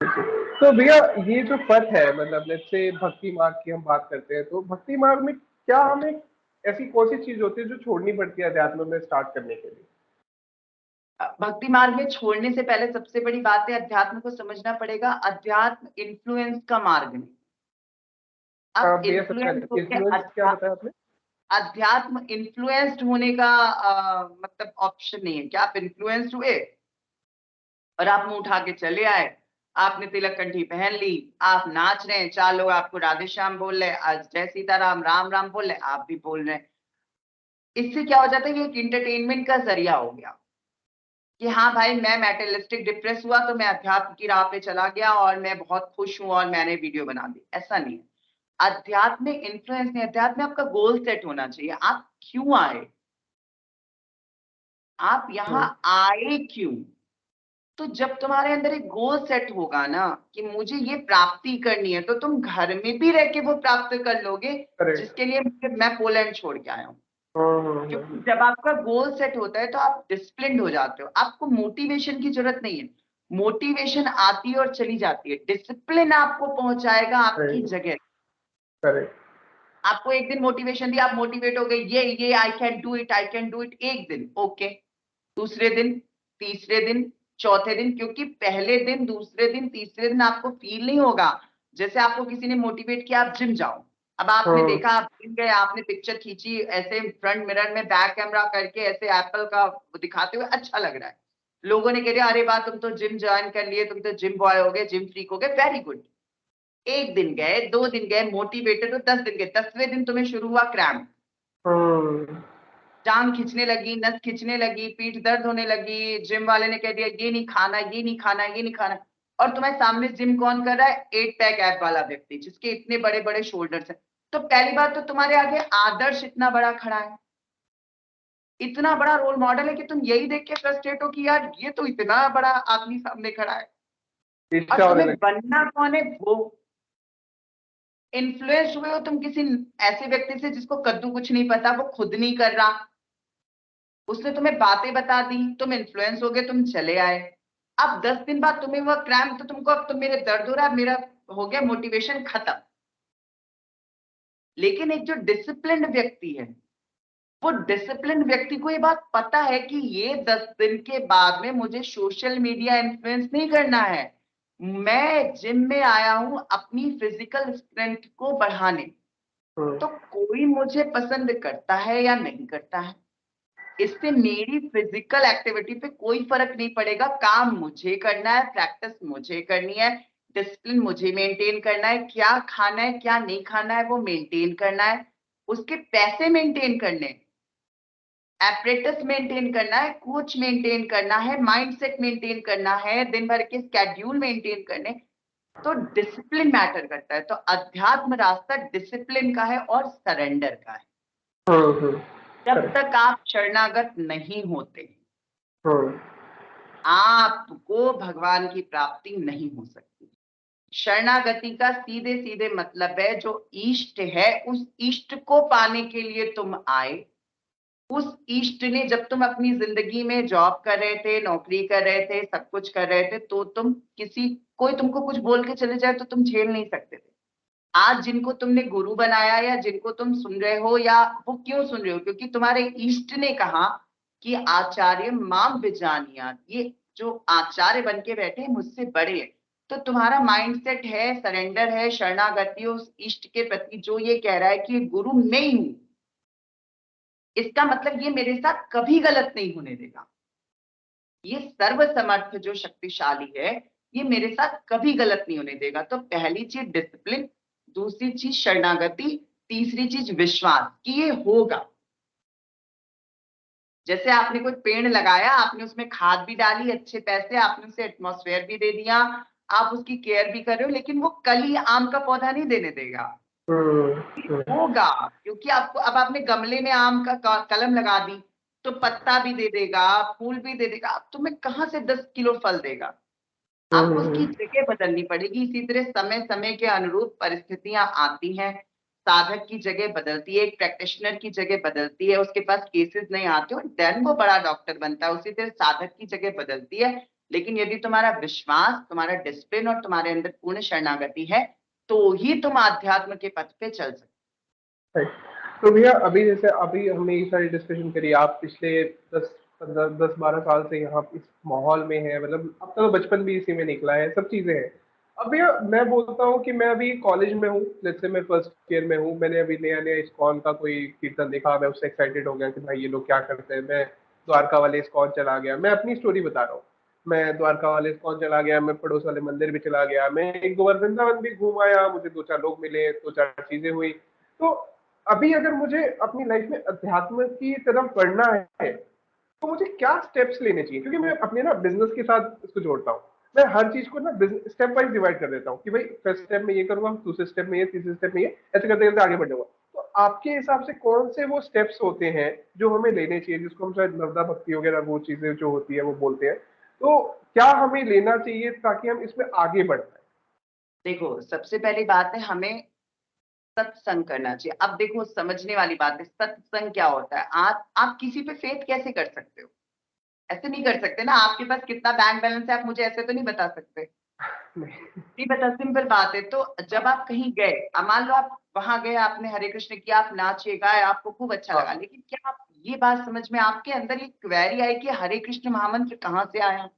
की। तो भैया ये जो पथ है, मतलब लेट्स से भक्ति मार्ग की हम बात करते हैं, तो भक्ति मार्ग में क्या हमें ऐसी कौन सी चीज होती है जो छोड़नी पड़ती है अध्यात्म में स्टार्ट करने के लिए। भक्ति मार्ग में छोड़ने से पहले सबसे बड़ी बात है, अध्यात्म को समझना पड़ेगा। अध्यात्म इन्फ्लुएंस का मार्ग नहीं। हाँ अब भैया, सबसे इन्फ्लुएंस पहले होके इन्फ्लुएंस क्या बताया आपने। अध्यात्म इन्फ्लुएंस्ड होने का मतलब ऑप्शन नहीं है। क्या आप इन्फ्लुएंस्ड हुए और आप मुंह उठा के चले आए, आपने तिलक कंठी पहन ली, आप नाच रहे हैं, 4 लोग आपको राधे श्याम बोल रहे हैं, आज जय सीताराम राम राम बोल रहे हैं, आप भी बोल रहे हैं, इससे क्या हो जाता है कि एक इंटरटेनमेंट का जरिया हो गया कि हाँ भाई मैं मेटेरियलिस्टिक डिप्रेस हुआ तो मैं अध्यात्म की राह पे चला गया और मैं बहुत खुश हूं और मैंने वीडियो बना दी। ऐसा नहीं है। अध्यात्म में इन्फ्लुएंस नहीं, अध्यात्म में आपका गोल सेट होना चाहिए। आप क्यों आए, आप यहाँ हम्म, आए क्यों? तो जब तुम्हारे अंदर एक गोल सेट होगा ना कि मुझे ये प्राप्ति करनी है, तो तुम घर में भी रह के वो प्राप्त कर लोगे, करेक्ट। जिसके लिए मैं पोलैंड छोड़ के आया हूँ। क्योंकि हम्म। जब आपका गोल सेट होता है तो आप डिसिप्लिन्ड हो जाते हो, आपको मोटिवेशन की जरूरत नहीं है। मोटिवेशन आती है और चली जाती है, डिसिप्लिन आपको पहुंचाएगा आपकी सही। जगह। करेक्ट। आपको एक दिन मोटिवेशन दिया, आप मोटिवेट हो गए, ये I can do it, I can do it, एक दिन ओके, दूसरे दिन, तीसरे दिन, चौथे दिन, क्योंकि पहले दिन, दूसरे दिन, तीसरे दिन आपको फील नहीं होगा। जैसे आपको किसी ने मोटिवेट किया आप जिम जाओ, अब आपने हम्म। देखा, आप जिम गए, आपने पिक्चर खींची ऐसे फ्रंट मिरर में बैक कैमरा करके ऐसे एप्पल का दिखाते हुए, अच्छा लग रहा है, लोगों ने कह दिया अरे वाह तुम तो जिम ज्वाइन कर लिए, तुम तो जिम बॉय हो गए, जिम फ्रीक हो गए, वेरी गुड। एक दिन गए, 2 दिन गए, मोटिवेटेड हो, 10 दिन गए, 10वें दिन तुम्हें शुरू हुआ क्रैम्प, हम्म। टांग खींचने लगी, नस खींचने लगी, पीठ दर्द होने लगी, जिम वाले ने कह दिया ये नहीं खाना, ये नहीं खाना, ये नहीं खाना, और तुम्हारे सामने जिम कौन कर रहा है? 8 पैक ऐप वाला व्यक्ति जिसके इतने बड़े बड़े शोल्डर्स हैं। तो पहली बात तो तुम्हारे आगे आदर्श इतना बड़ा खड़ा है, इतना बड़ा रोल मॉडल है कि तुम यही देख के फ्रस्ट्रेट हो कि यार ये तो इतना बड़ा आदमी सामने खड़ा है। और इच्छा होने तुम्हें लगी। बनना कौन है? वो इन्फ्लुएंस हुए हो तुम किसी ऐसे व्यक्ति से जिसको कद्दू कुछ नहीं पता, वो खुद नहीं कर रहा, उसने तुम्हें बातें बता दी, तुम इन्फ्लुएंस हो गए, तुम चले आए। अब 10 दिन बाद तुम्हें वह क्रैम्प, तो तुमको अब तुम, मेरे दर्द हो रहा है, मेरा हो गया, मोटिवेशन खत्म। लेकिन एक जो डिसिप्लिन्ड व्यक्ति है, वो डिसिप्लिन व्यक्ति को ये बात पता है कि ये 10 दिन के बाद में मुझे सोशल मीडिया इन्फ्लुएंस नहीं करना है, मैं जिम में आया हूं अपनी फिजिकल स्ट्रेंथ को बढ़ाने। हम्म। तो कोई मुझे पसंद करता है या नहीं करता है, इससे मेरी फिजिकल एक्टिविटी पे कोई फर्क नहीं पड़ेगा। काम मुझे करना है, प्रैक्टिस मुझे करनी है, डिसिप्लिन मुझे मेंटेन करना है, क्या खाना है क्या नहीं खाना है वो मेंटेन करना है, उसके पैसे मेंटेन करने हैं। एपरेटस मेंटेन करना है, कोच मेंटेन करना है, माइंडसेट मेंटेन करना है, दिन भर के स्केड्यूल मेंटेन करने, तो डिसिप्लिन मैटर करता है। तो अध्यात्म रास्ता डिसिप्लिन का है और सरेंडर का है। जब तक आप शरणागत नहीं होते आपको भगवान की प्राप्ति नहीं हो सकती। शरणागति का सीधे सीधे मतलब है जो इष्ट है उस इष्ट को पाने के लिए तुम आए। उस इष्ट ने, जब तुम अपनी जिंदगी में जॉब कर रहे थे, नौकरी कर रहे थे, सब कुछ कर रहे थे, तो तुम कोई तुमको कुछ बोल के चले जाए तो तुम झेल नहीं सकते थे। आज जिनको तुमने गुरु बनाया या जिनको तुम सुन रहे हो, या वो क्यों सुन रहे हो, क्योंकि तुम्हारे इष्ट ने कहा कि आचार्य माम विजानिया, ये जो आचार्य बन के बैठे मुझसे बड़े हैं। तो तुम्हारा माइंडसेट है, सरेंडर है, शरणागति उस इष्ट के प्रति, जो ये कह रहा है कि गुरु मैं ही हूं, इसका मतलब ये मेरे साथ कभी गलत नहीं होने देगा। ये सर्वसमर्थ जो शक्तिशाली है, ये मेरे साथ कभी गलत नहीं होने देगा। तो पहली चीज डिसिप्लिन, दूसरी चीज शरणागति, तीसरी चीज विश्वास कि ये होगा। जैसे आपने कोई पेड़ लगाया, आपने उसमें खाद भी डाली, अच्छे पैसे, आपने उसे एटमॉस्फेयर भी दे दिया, आप उसकी केयर भी कर रहे हो, लेकिन वो कल ही आम का पौधा नहीं देने देगा। होगा, क्योंकि आपको, अब आपने गमले में आम का कलम लगा दी तो पत्ता भी दे देगा, फूल भी दे देगा, अब तुम्हें कहाँ से 10 किलो फल देगा। आपको उसकी जगह बदलनी पड़ेगी। इसी तरह समय समय के अनुरूप परिस्थितियां आती हैं, साधक की जगह बदलती है, एक प्रैक्टिशनर की जगह बदलती है, उसके पास केसेस नहीं आते और देन वो बड़ा डॉक्टर बनता है। उसी तरह साधक की जगह बदलती है, लेकिन यदि तुम्हारा विश्वास, तुम्हारा डिसिप्लिन और तुम्हारे अंदर पूर्ण शरणागति है, तो ही तुम आध्यात्म के पथ पे चल सकते। तो भैया अभी जैसे अभी हमने ये सारी डिस्कशन करी, आप पिछले 10-12 साल से यहाँ इस माहौल में है, मतलब आपका तो बचपन भी इसी में निकला है, सब चीजें हैं। अब भैया मैं बोलता हूँ कि मैं अभी कॉलेज में हूँ, जैसे मैं फर्स्ट ईयर में हूँ, मैंने अभी नया नया इस्कॉन का कोई कीर्तन देखा, मैं उससे एक्साइटेड हो गया कि भाई ये लोग क्या करते हैं। मैं द्वारका वाले इस्कॉन चला गया, मैं अपनी स्टोरी बता रहा हूँ। मैं द्वारका वाले इस्कॉन चला गया, मैं पड़ोस वाले मंदिर भी चला गया, मैं एक दो बार वृंदावन भी घूम आया, मुझे 2-4 लोग मिले, 2-4 चीजें हुई। तो अभी अगर मुझे अपनी लाइफ में अध्यात्म की तरफ बढ़ना है तो मुझे क्या स्टेप्स लेने चाहिए, क्योंकि मैं अपने ना बिजनेस के साथ इसको जोड़ता हूँ। मैं हर चीज को ना स्टेप वाइज डिवाइड कर देता हूँ कि भाई फर्स्ट स्टेप में ये करूंगा, दूसरे स्टेप में ये, तीसरे स्टेप में ये, ऐसे करते करते आगे बढ़ जाऊंगा। तो आपके हिसाब से कौन से वो स्टेप्स होते हैं जो हमें लेने चाहिए, जिसको हम शायद नवदा भक्ति वगैरह वो चीजें जो होती है वो बोलते हैं, तो क्या हमें लेना चाहिए ताकि हम इसमें आगे बढ़ पाए? देखो, सबसे पहली बात है, हमें सत्संग करना चाहिए। अब देखो, समझने वाली बात है, सत्संग क्या होता है। आप किसी पे फेथ कैसे कर सकते हो? ऐसे नहीं कर सकते ना। आपके पास कितना बैंक बैलेंस है आप मुझे ऐसे तो नहीं बता सकते। नहीं बता, सिंपल बात है। तो जब आप कहीं गए, अब मान लो आप वहां गए, आपने हरे कृष्ण किया, आप नाचे गाए, आपको खूब अच्छा लगा, हाँ। लेकिन क्या आप ये बात समझ में आपके अंदर एक क्वेरी आई कि हरे कृष्ण महामंत्र कहाँ से आया,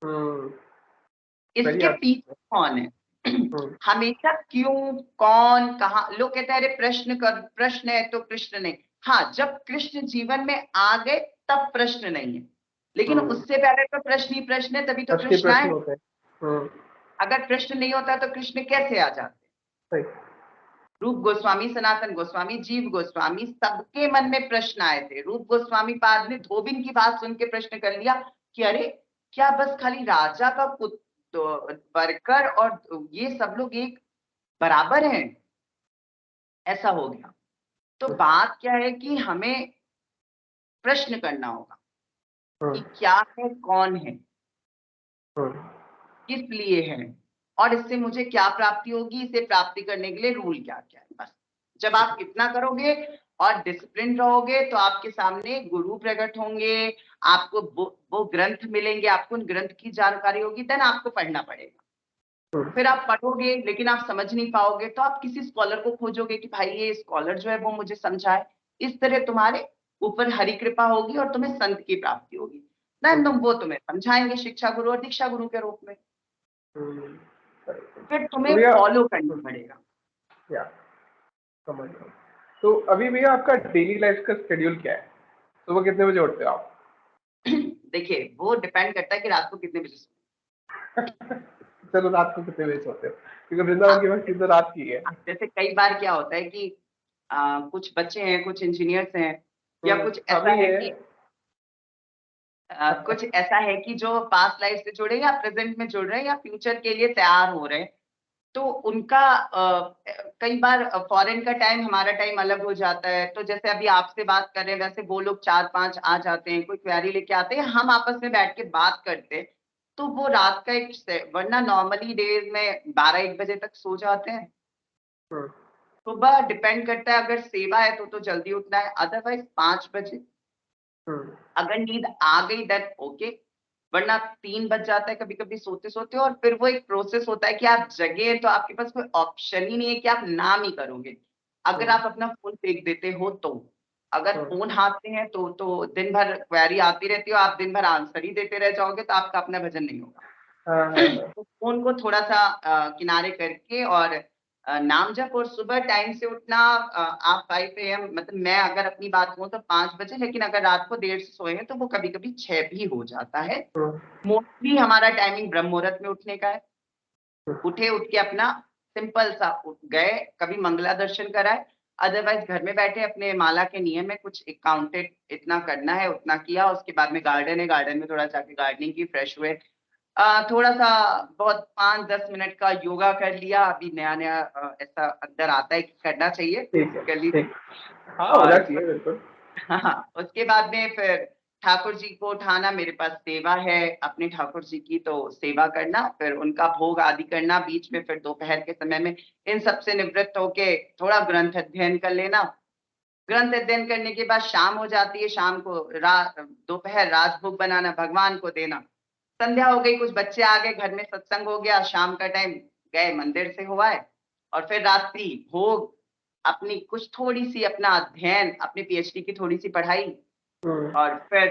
हम्म। सही इसके आता पीछे कौन है? है। हमेशा क्यों, कौन, कहा। लोग कहते हैं अरे प्रश्न कर, प्रश्न है तो कृष्ण नहीं। हाँ, जब कृष्ण जीवन में आ गए तब प्रश्न नहीं है, लेकिन उससे पहले तो प्रश्न ही प्रश्न है, तभी तो प्रश्न ही कृष्ण प्रश्न आए। होते हैं। अगर प्रश्न नहीं होता तो कृष्ण कैसे आ जाते? सही। रूप गोस्वामी, सनातन गोस्वामी, जीव गोस्वामी, सबके मन में प्रश्न आए थे। रूप गोस्वामी पाद ने धोबिन की बात सुन के प्रश्न कर लिया कि अरे, क्या बस खाली राजा का पुत्र वर्कर और ये सब लोग एक बराबर हैं? ऐसा हो गया। तो बात क्या है कि हमें प्रश्न करना होगा कि क्या है, कौन है, किस लिए है, और इससे मुझे क्या प्राप्ति होगी, इसे प्राप्ति करने के लिए रूल क्या क्या है। बस जब आप इतना करोगे और डिसिप्लिन रहोगे तो आपके सामने गुरु प्रकट होंगे, आपको वो ग्रंथ मिलेंगे, आपको उन ग्रंथ की जानकारी होगी, देन आपको पढ़ना पड़ेगा। फिर आप पढ़ोगे लेकिन आप समझ नहीं पाओगे, तो आप किसी स्कॉलर को खोजोगे कि भाई ये स्कॉलर जो है वो मुझे समझाए। इस तरह तुम्हारे ऊपर हरि कृपा होगी और तुम्हें संत की प्राप्ति होगी। देन तुम, वो तुम्हें समझाएंगे शिक्षा गुरु और दीक्षा गुरु के रूप में। फिर तो तुम्हें भैया फॉलो करना पड़ेगा। या समझ रहा हूँ। तो अभी भैया आपका डेली लाइफ का शेड्यूल क्या है? सुबह कितने बजे उठते हो आप? देखिए, वो डिपेंड करता है कि रात को कितने बजे चलो रात को कितने बजे सोते हो, क्योंकि वृंदावन की वक्त तो रात की है। जैसे कई बार क्या होता है कि कुछ बच्चे हैं, कुछ इंजीनियर्स हैं, या कुछ ऐसा है कि कुछ ऐसा है कि जो पास्ट लाइफ से जुड़े या प्रेजेंट में जुड़ रहे हैं या फ्यूचर के लिए तैयार हो रहे हैं, तो उनका कई बार फॉरेन का टाइम हमारा टाइम अलग हो जाता है। तो जैसे अभी आपसे बात कर रहे हैं, वैसे वो लोग 4-5 आ जाते हैं, कोई क्वेरी लेके आते हैं, हम आपस में बैठ के बात करते हैं, तो वो रात का एक वरना नॉर्मली डे में 12-1 बजे तक सो जाते हैं। सुबह डिपेंड करता है, अगर सेवा है तो जल्दी उठना है, अदरवाइज 5 बजे। अगर नींद आ गई देन ओके, वरना 3 बज जाता है कभी कभी सोते सोते। और फिर वो एक प्रोसेस होता है कि आप जगे हैं तो आपके पास कोई ऑप्शन ही नहीं है कि आप नाम ही करोगे। अगर आप अपना फोन फेंक देते हो तो, अगर फोन हाथ में है तो दिन भर क्वेरी आती रहती है, आप दिन भर आंसर ही देते रह जाओगे, तो आपका अपना भजन नहीं होगा। तो फोन को थोड़ा सा किनारे करके और नाम जप और सुबह टाइम से उठना। आप 5 AM, मतलब मैं अगर अपनी बात कहूँ तो 5 बजे, लेकिन अगर रात को देर से सोए हैं तो वो कभी कभी 6 भी हो जाता है। मोस्टली हमारा टाइमिंग ब्रह्म मुहूर्त में उठने का है। उठ के अपना सिंपल सा उठ गए, कभी मंगला दर्शन कराए, अदरवाइज घर में बैठे अपने माला के नियम में कुछ एक काउंटेड इतना करना है उतना किया। उसके बाद में गार्डन है, गार्डन में थोड़ा जाके गार्डनिंग की, फ्रेश हुए, थोड़ा सा बहुत 5-10 मिनट का योगा कर लिया। अभी नया नया ऐसा अंदर आता है कि करना चाहिए, कर लीजिए। हाँ, होना और चाहिए बिल्कुल। हाँ, उसके बाद में फिर ठाकुर जी को उठाना, मेरे पास सेवा है अपने ठाकुर जी की, तो सेवा करना, फिर उनका भोग आदि करना। बीच में फिर दोपहर के समय में इन सबसे निवृत्त होके थोड़ा ग्रंथ अध्ययन कर लेना। ग्रंथ अध्ययन करने के बाद शाम हो जाती है, शाम को दोपहर राजभोग बनाना, भगवान को देना। संध्या हो गई, कुछ बच्चे आ गए, घर में सत्संग हो गया, शाम का टाइम गए मंदिर से हो आए, और फिर रात्रि भोग, अपनी कुछ थोड़ी सी अपना अध्ययन, अपने PhD की थोड़ी सी पढ़ाई, और फिर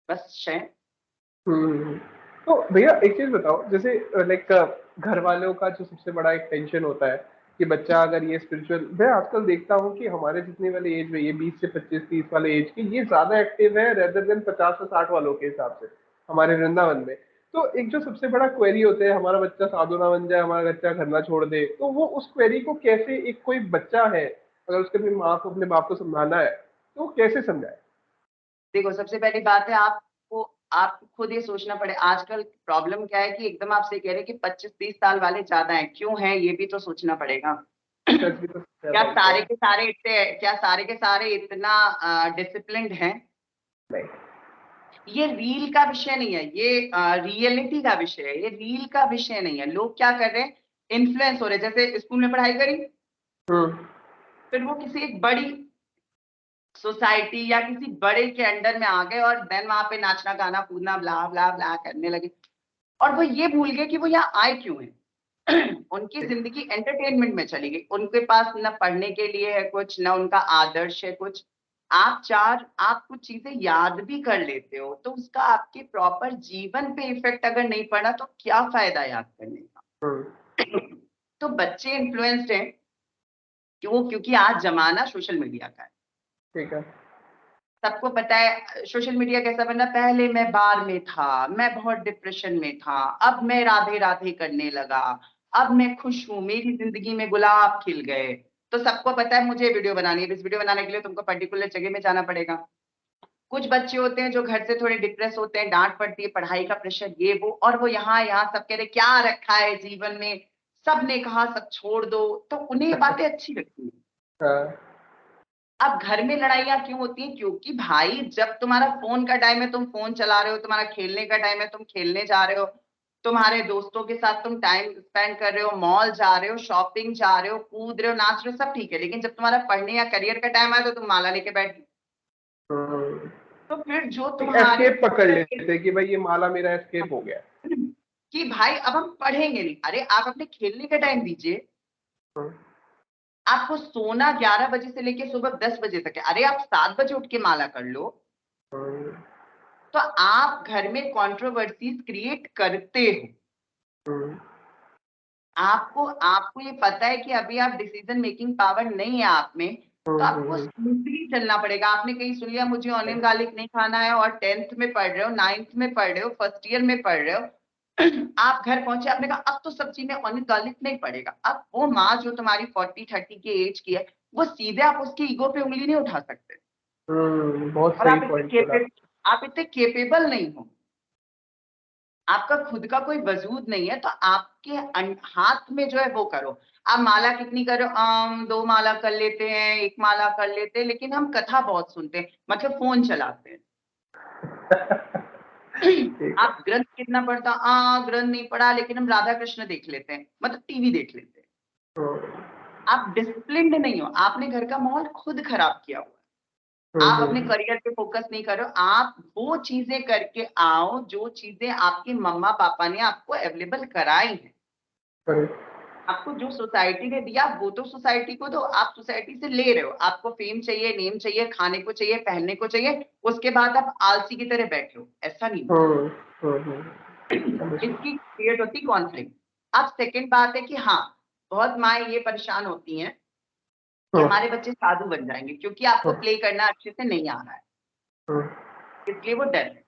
बस शयन। तो भैया एक चीज बताओ, जैसे लाइक घर वालों का जो सबसे बड़ा एक टेंशन होता है कि बच्चा अगर ये स्पिरिचुअल, मैं आजकल देखता हूँ कि हमारे जितने वाले एज में, ये 20 से 25-30 वाले एज के, ये ज्यादा एक्टिव है रेदर देन 50 से 60 वालों के हिसाब से हमारे वृंदावन में। तो एक जो सबसे बड़ा क्वेरी होता है, हमारा बच्चा साधु ना बन जाए, हमारा बच्चा घर ना छोड़ दे, तो वो उस क्वेरी को कैसे, एक कोई बच्चा है अगर उसके अपनी माँ को अपने बाप को समझाना है तो वो कैसे समझाए? देखो, सबसे पहली बात है, आपको खुद ये सोचना पड़े। आजकल प्रॉब्लम क्या है कि एकदम आपसे कह रहे हैं कि 25-30 साल वाले ज्यादा हैं, क्यों है ये भी तो सोचना पड़ेगा। सच भी तो क्या ज्यादा होता सारे है। के सारे इतने, क्या सारे के सारे इतना डिसिप्लिन्ड हैं? नहीं। ये रील का विषय नहीं है, ये रियलिटी का विषय है, ये रील का विषय नहीं है। लोग क्या कर रहे हैं, इन्फ्लुएंस हो रहे हैं। जैसे स्कूल में पढ़ाई करी, हम्म। फिर वो किसी एक बड़ी सोसाइटी या किसी बड़े के अंडर में आ गए, और देन वहां पे नाचना गाना कूदना ब्ला ब्ला ब्ला करने लगे, और वो ये भूल गए कि वो यहाँ आए क्यों है। उनकी जिंदगी एंटरटेनमेंट में चली गई, उनके पास न पढ़ने के लिए है कुछ, न उनका आदर्श है कुछ। आप कुछ चीजें याद भी कर लेते हो तो उसका आपके प्रॉपर जीवन पे इफेक्ट अगर नहीं पड़ा तो क्या फायदा याद करने का। तो बच्चे इन्फ्लुएंस्ड हैं, क्यों? क्योंकि आज जमाना सोशल मीडिया का है। ठीक है। सबको पता है सोशल मीडिया कैसा बना। पहले मैं बार में था, मैं बहुत डिप्रेशन में था, अब मैं राधे राधे करने लगा, अब मैं खुश हूं, मेरी जिंदगी में गुलाब खिल गए। तो सबको पता है मुझे वीडियो बनानी है, इस वीडियो बनाने के लिए तुमको पर्टिकुलर जगह में जाना पड़ेगा। कुछ बच्चे होते हैं जो घर से थोड़े डिप्रेस होते हैं, डांट पड़ती है, पढ़ाई का प्रेशर, ये वो, और वो यहाँ सब कह रहे क्या रखा है जीवन में, सबने कहा सब छोड़ दो, तो उन्हें ये बातें अच्छी लगती है। हाँ। अब घर में लड़ाइयाँ क्यों होती हैं? क्योंकि भाई जब तुम्हारा फोन का टाइम है तुम फोन चला रहे हो, तुम्हारा खेलने का टाइम है तुम खेलने जा रहे हो, तुम्हारे दोस्तों के साथ तुम टाइम स्पेंड कर रहे हो, मॉल जा रहे हो, शॉपिंग जा रहे हो, कूद रहे हो, नाच रहे हो, सब ठीक है। लेकिन जब तुम्हारा पढ़ने या करियर का टाइम आए तो तुम माला लेके बैठ गए। हम्म। तो फिर जो एक तुम्हारी एस्केप पकड़ लेते हैं कि भाई ये माला मेरा एस्केप हो गया। कि भाई अब हम पढ़ेंगे नहीं, अरे आप अपने खेलने का टाइम दीजिए। हम्म। आपको सोना 11 बजे से लेके सुबह 10 बजे तक है, अरे आप 7 बजे उठ के माला कर लो। हम्म। तो आप घर में कंट्रोवर्सीज क्रिएट करते हो। हम्म। आपको आपको ये पता है कि अभी आप डिसीजन मेकिंग पावर नहीं है आप में, तो आपको हम्म। स्मूथली चलना पड़ेगा। आपने कहीं सुन लिया मुझे ऑनियन गार्लिक नहीं खाना है, और 10th में पढ़ रहे हो, 9th में पढ़ रहे हो, फर्स्ट ईयर में पढ़ रहे हो, आप घर पहुंचे, आपने कहा अब तो सब्जी में ऑनियन गार्लिक नहीं पड़ेगा। अब वो माँ जो तुम्हारी 40-30 की एज की है, वो सीधे आप उसकी ईगो पे उंगली नहीं उठा सकते। बहुत और सही पॉइंट बोला। आप इतने केपेबल नहीं हो, आपका खुद का कोई वजूद नहीं है, तो आपके हाथ में जो है वो करो। आप माला कितनी करो, 2 माला कर लेते हैं, 1 माला कर लेते हैं, लेकिन हम कथा बहुत सुनते हैं, मतलब फोन चलाते हैं। ठीक है। आप ग्रंथ कितना पढ़ता, ग्रंथ नहीं पढ़ा, लेकिन हम राधा कृष्ण देख लेते हैं, मतलब टीवी देख लेते हैं। हम्म, आप डिसिप्लिन्ड नहीं हो, आपने घर का माहौल खुद खराब किया हुआ है। आप अपने हम्म, करियर पे फोकस नहीं करो, आप वो चीजें करके आओ जो चीजें आपके मम्मा पापा ने आपको अवेलेबल कराई हैं। correct, आपको जो सोसाइटी ने दिया वो तो सोसाइटी को दो, आप सोसाइटी से ले रहे हो। आपको फेम चाहिए, नेम चाहिए, खाने को चाहिए, पहनने को चाहिए, उसके बाद आप आलसी की तरह बैठे हो, ऐसा नहीं होता। हम्म, understood, इसकी क्रिएट होती कॉन्फ्लिक्ट। अब सेकंड बात है कि हाँ, बहुत माँ ये परेशान होती हैं कि हम्म, हमारे बच्चे साधु बन जाएंगे, क्योंकि आपको हम्म, प्ले करना अच्छे से नहीं आ रहा है, हम्म, इसलिए वो डर है।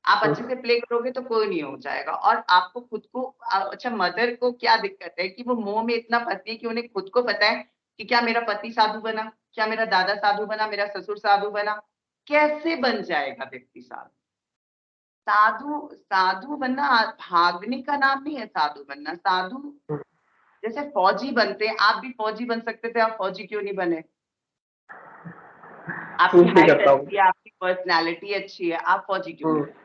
आप अच्छे से प्ले करोगे तो कोई नहीं हो जाएगा। और आपको खुद को अच्छा, मदर को क्या दिक्कत है कि वो मोह में इतना फंसती है कि उन्हें खुद को पता है कि क्या मेरा पति साधु बना, क्या मेरा दादा साधु बना, मेरा ससुर साधु बना, कैसे बन जाएगा व्यक्ति साधु। साधु साधु बनना भागने का नाम नहीं है। साधु बनना, साधु हम्म, जैसे फौजी बनते हैं, आप भी फौजी बन सकते थे, आप फौजी क्यों नहीं बने। आपकी सूट नहीं हाइट करता हूँ। अच्छी है, आपकी पर्सनैलिटी अच्छी है, आप फौजी क्यों नहीं बने।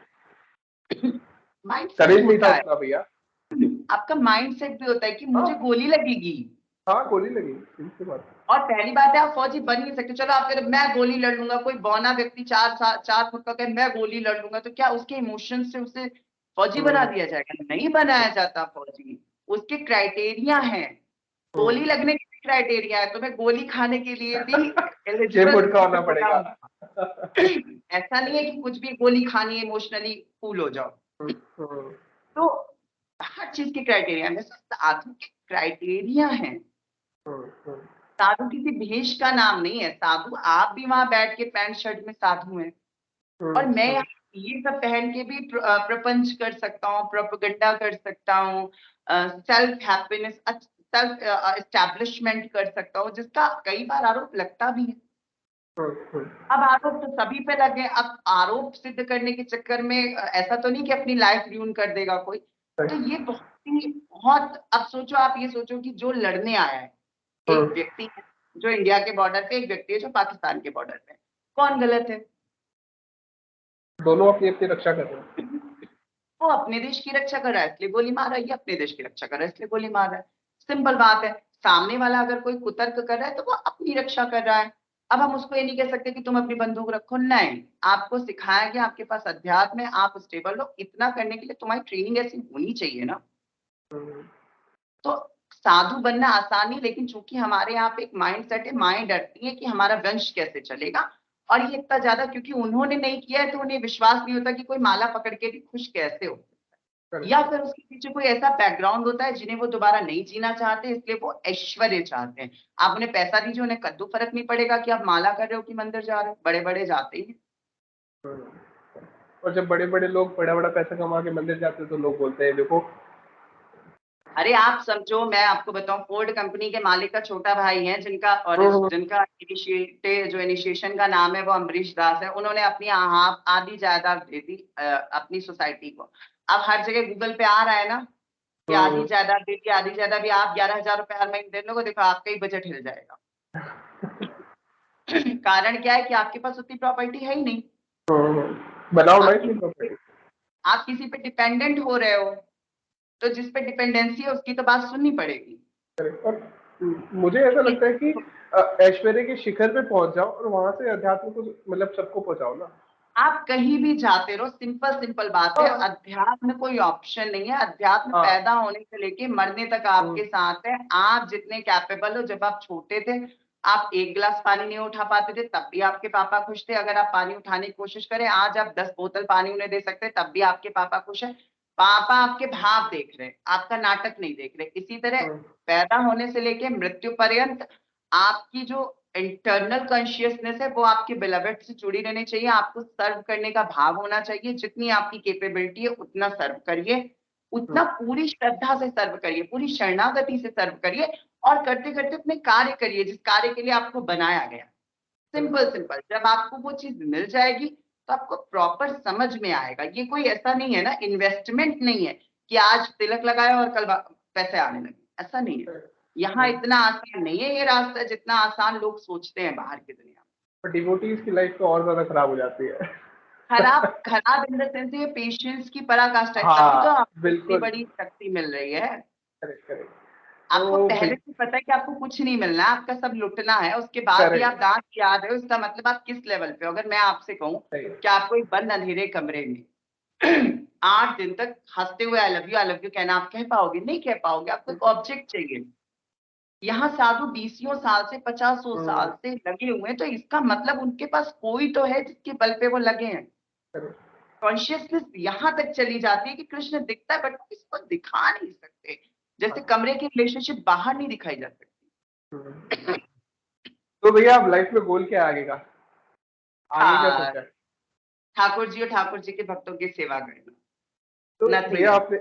माइंड सेट करेज नहीं था होता है, उतना भैया। आपका माइंड सेट भी होता है कि मुझे हाँ, गोली लगेगी। हाँ, गोली लगी, सीधी बात। और पहली बात है, आप फौजी बन नहीं सकते। चलो आप कह रहे मैं गोली लड़ लूंगा, कोई बौना व्यक्ति 4 फुट का कहे मैं गोली लड़ लूंगा, तो क्या उसके इमोशन से उसे फौजी बना हम्म, दिया जाएगा? नहीं बनाया जाता फौजी। उसके क्राइटेरिया हैं, गोली हम्म, लगने के भी क्राइटेरिया है, तो मैं गोली खाने के लिए भी 6 एलिजिबल फुट का होना होना पड़ेगा। होगा। ऐसा नहीं है कि कुछ भी गोली खानी है, इमोशनली कूल हो जाओ। हम्म, हम्म, तो हर चीज के क्राइटेरिया में साधु के क्राइटेरिया हैं। हम्म, साधु किसी भेष का नाम नहीं है। साधु आप भी वहां बैठ के पैंट शर्ट में साधु हैं, और मैं हम्म, यहाँ ये सब पहन के भी प्रपंच कर सकता हूँ, प्रोपेगेंडा कर सकता हूँ, सेल्फ हैप्पीनेस, सेल्फ एस्टैब्लिशमेंट कर सकता हूँ, जिसका कई बार आरोप लगता भी है। हम्म, अब आरोप तो सभी पे लगे, अब आरोप सिद्ध करने के चक्कर में ऐसा तो नहीं कि अपनी लाइफ र्यून कर देगा कोई। तो ये बहुत, अब सोचो, आप ये सोचो कि जो लड़ने आया है, एक व्यक्ति है जो इंडिया के बॉर्डर पे, एक व्यक्ति है जो पाकिस्तान के बॉर्डर पे, कौन गलत है? दोनों अपनी अपनी रक्षा कर रहे हैं। वो अपने देश की रक्षा कर रहा है इसलिए गोली मार रहा है, ये अपने देश की रक्षा कर रहा है इसलिए गोली मार रहा है। सिंपल बात है। सामने वाला अगर कोई कुतर्क कर रहा है तो वो अपनी रक्षा कर रहा है। अब हम उसको ये नहीं कह सकते कि तुम अपनी बंदूक रखो, नहीं। आपको सिखाया गया, आपके पास अध्यात्म है, आप स्टेबल हो, इतना करने के लिए तुम्हारी ट्रेनिंग ऐसी होनी चाहिए ना। हम्म, तो साधु बनना आसान नहीं, लेकिन चूंकि हमारे यहाँ पे एक माइंड सेट है, माएं डरती है कि हमारा वंश कैसे चलेगा। और ये इतना ज्यादा क्योंकि उन्होंने नहीं किया है, तो उन्हें विश्वास नहीं होता कि कोई माला पकड़ के भी खुश कैसे हो, या correct। फिर उसके पीछे कोई ऐसा बैकग्राउंड होता है जिन्हें वो दोबारा नहीं जीना चाहते, इसलिए वो ऐश्वर्य चाहते हैं। आप उन्हें पैसा दीजिए, उन्हें कद्दू फर्क नहीं पड़ेगा कि आप माला कर रहे हो कि मंदिर जा रहे हो, बड़े बड़े जाते ही हैं। और जब बड़े बड़े लोग बड़ा बड़ा पैसा कमा के मंदिर जाते हैं तो लोग बोलते हैं देखो। अरे आप समझो, मैं आपको बताऊं, फोर्ड कंपनी के मालिक का छोटा भाई है, जिनका और हम्म, जिनका इनिशिएटिव, जो इनिशिएशन का नाम है वो अम्बरीश दास है। उन्होंने अपनी आधी जायदाद दे दी अपनी सोसाइटी को। अब हर जगह गूगल पे आ रहा है ना कि आधी हम्म, जायदाद दे दी, आधी जायदाद भी। आप 11,000 रुपए हर महीने दे दोगे, देखो आपका ही बजट हिल जाएगा। कारण क्या है कि आपके पास उतनी प्रॉपर्टी है ही नहीं। बनाओ ना आप इतनी किसी पे प्रॉपर्टी। आप किसी पे डिपेंडेंट हो रहे हो, तो जिस पे डिपेंडेंसी है उसकी तो बात सुननी पड़ेगी। और मुझे ऐसा इसलिए लगता है कि ऐश्वर्य के शिखर पे पहुंच जाओ और वहां से अध्यात्म को मतलब सबको पहुंचाओ ना। आप कहीं भी जाते रहो, सिंपल सिंपल बात है, हाँ, अध्यात्म कोई ऑप्शन नहीं है। अध्यात्म हाँ, पैदा होने से लेके मरने तक हम्म, आपके साथ है। आप जितने कैपेबल हो, जब आप छोटे थे आप 1 गिलास पानी नहीं उठा पाते थे, तब भी आपके पापा खुश थे। अगर आप पानी उठाने की कोशिश करें, आज आप 10 बोतल पानी उन्हें दे सकते हैं, तब भी आपके पापा खुश है। पापा आपके भाव देख रहे हैं, आपका नाटक नहीं देख रहे। इसी तरह हम्म, पैदा होने से लेके मृत्यु पर्यंत आपकी जो इंटरनल कॉन्शियसनेस है वो आपके बिलवेड से जुड़ी रहनी चाहिए। आपको सर्व करने का भाव होना चाहिए, जितनी आपकी कैपेबिलिटी है उतना सर्व करिए, हम्म, उतना पूरी श्रद्धा से सर्व करिए, पूरी शरणागति से सर्व करिए, और करते करते अपने कार्य करिए जिस कार्य के लिए आपको बनाया गया। Simple simple. जब आपको वो चीज मिल जाएगी तो आपको प्रॉपर समझ में आएगा। ये कोई ऐसा नहीं है ना, इन्वेस्टमेंट नहीं है कि आज तिलक लगाया और कल पैसे आने लगे, ऐसा नहीं है। यहाँ इतना आसान नहीं है ये रास्ता जितना आसान लोग सोचते हैं बाहर की दुनिया में। पर डिवोटीज की लाइफ तो और ज्यादा खराब हो जाती है। खराब खराब इन द सेंस ये पेशेंस की पराकाष्ठा है, तभी तो हाँ आपको इतनी बिल्कुल। बड़ी शक्ति मिल रही है। Correct correct. आपको तो पहले से पता है कि आपको कुछ नहीं मिलना है, आपका सब लुटना है, उसके बाद भी आप करेक्ट। दांत याद है, उसका मतलब आप किस लेवल पे हो। अगर मैं आपसे कहूँ सही। कि आपको एक बंद अंधेरे कमरे में 8 दिन तक हंसते हुए आई लव यू कहना, आप कह पाओगे? नहीं कह पाओगे। आपको एक ऑब्जेक्ट चाहिए। यहाँ साधु 20 साल से 50 साल से लगे हुए हैं, तो इसका मतलब उनके पास कोई तो है जिसके बल पे वो लगे हैं। करेक्ट। कॉन्शियसनेस यहाँ तक चली जाती है कि कृष्ण दिखता है बट इसको दिखा नहीं सकते। जैसे कमरे की रिलेशनशिप बाहर नहीं दिखाई जा सकती। तो भैया अब लाइफ में गोल क्या है आगे का? आगे क्या हाँ, सोचा है? ठाकुर जी और ठाकुर जी के भक्तों की सेवा करना, तो नथिंग भैया एल्स। आपने,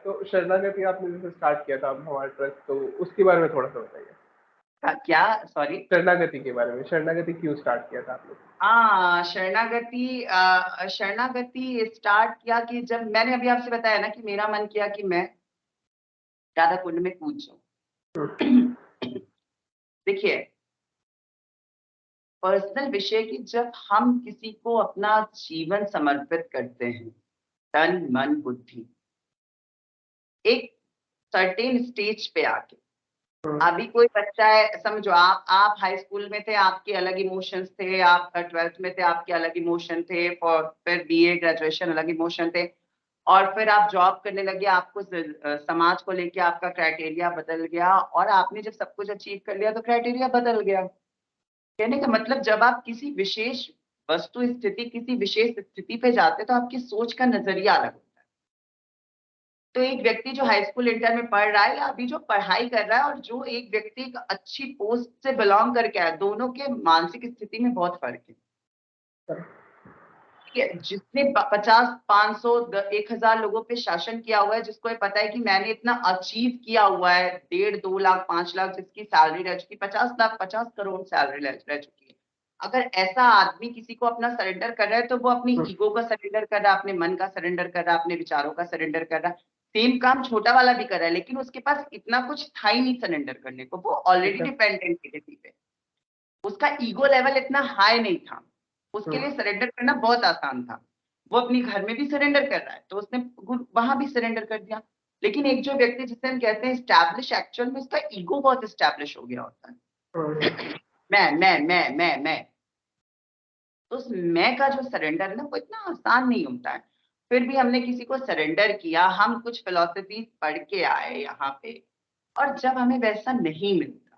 तो शरणागति आपने जैसे स्टार्ट किया था अब हमारा ट्रस्ट, तो उसके बारे में थोड़ा सा बताइए। क्या? सॉरी। शरणागति के बारे में, शरणागति क्यों स्टार्ट किया था आपने? हाँ, शरणागति शरणागति स्टार्ट किया कि जब मैंने अभी आपसे बताया ना कि मेरा मन किया कि मैं राधा कुंड में कूद जाऊं। देखिए, पर्सनल विषय की जब हम किसी को अपना जीवन समर्पित करते हैं, तन मन बुद्धि, एक सर्टेन स्टेज पे आके, अभी कोई बच्चा है, समझो आप हाई स्कूल में थे, आपके अलग इमोशंस थे, आप 12th में थे, आपके अलग इमोशन थे, फिर बीए ग्रेजुएशन अलग इमोशन थे, और फिर आप जॉब करने लगे, आपको समाज को लेके आपका क्राइटेरिया बदल गया, और आपने जब सब कुछ अचीव कर लिया तो क्राइटेरिया बदल गया। कहने का मतलब जब आप किसी विशेष वस्तु स्थिति, किसी विशेष स्थिति पे जाते तो आपकी सोच का नजरिया अलग होता है। तो एक व्यक्ति जो हाई स्कूल इंटर में पढ़ रहा है या अभी जो पढ़ाई कर रहा है, और जो एक व्यक्ति एक अच्छी पोस्ट से बिलोंग करके आया, दोनों के मानसिक स्थिति में बहुत फर्क है। ठीक है, जिसने 50, 500, 1000 लोगों पे शासन किया हुआ है, जिसको ये पता है कि मैंने इतना अचीव किया हुआ है, 1.5, 2 लाख, 5 लाख जिसकी सैलरी रह चुकी, 50 लाख, 50 करोड़ सैलरी रह चुकी है। अगर ऐसा आदमी किसी को अपना सरेंडर कर रहा है, तो वो अपनी ईगो का सरेंडर कर रहा है, अपने मन का सरेंडर कर रहा है, अपने विचारों का सरेंडर कर रहा है। सेम काम छोटा वाला भी कर रहा है, लेकिन उसके पास इतना कुछ था ही नहीं सरेंडर करने को, वो ऑलरेडी डिपेंडेंट थी किसी पे, उसका ईगो लेवल इतना हाई नहीं था, उसके लिए सरेंडर करना बहुत आसान था। वो अपने घर में भी सरेंडर कर रहा है, तो उसने वहां भी सरेंडर कर दिया। लेकिन एक जो व्यक्ति जिसे हम कहते हैं एस्टैब्लिश, एक्चुअल में उसका ईगो बहुत एस्टैब्लिश हो गया होता है। मैं, तो उस मैं का जो सरेंडर है ना, वो इतना आसान नहीं होता है। फिर भी हमने किसी को सरेंडर किया, हम कुछ फिलोसफी पढ़ के आए यहाँ पे, और जब हमें वैसा नहीं मिलता,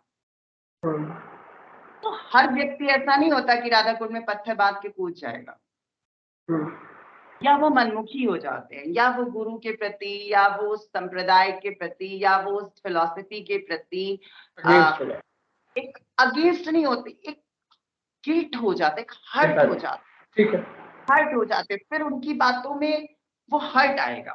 तो हर व्यक्ति ऐसा नहीं होता कि राधाकुंड में पत्थर बांध के कूद जाएगा, या वो मनमुखी हो जाते हैं, या वो गुरु के प्रति, या वो संप्रदाय के प्रति, या वो फिलॉसफी के प्रति एक अगेंस्ट नहीं होते, एक गिल्ट हो जाते, एक हर्ट हो जाते, ठीक है। हर्ट हो जाते, फिर उनकी बातों में वो हर्ट आएगा,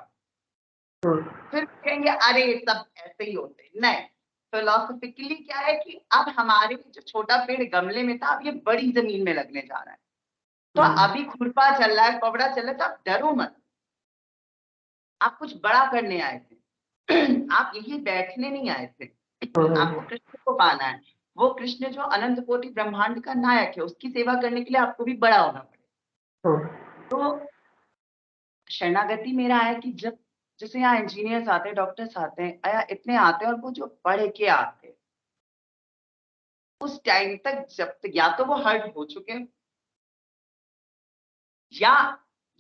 फिर कहेंगे अरे सब ऐसे ही होते हैं। नहीं, फिलोसफिकली क्या है कि अब हमारे जो छोटा पेड़ गमले में था, अब ये बड़ी जमीन में लगने जा रहा है, तो अभी खुरपा चल रहा है, पवड़ा चल रहा है, तो आप डरो मत, आप कुछ बड़ा करने आए थे। आप यही बैठने नहीं आए थे, आपको कृष्ण को पाना है। वो कृष्ण जो अनंत कोटि ब्रह्मांड का नायक है, उसकी सेवा करने के लिए आपको भी बड़ा होना पड़ेगा। तो शरणागति मेरा है कि जब जैसे यहाँ इंजीनियर्स आते हैं, डॉक्टर्स आते हैं, या इतने आते हैं, और वो जो पढ़ के आते हैं, उस टाइम तक जब तक या तो वो हर्ट हो चुके हैं, या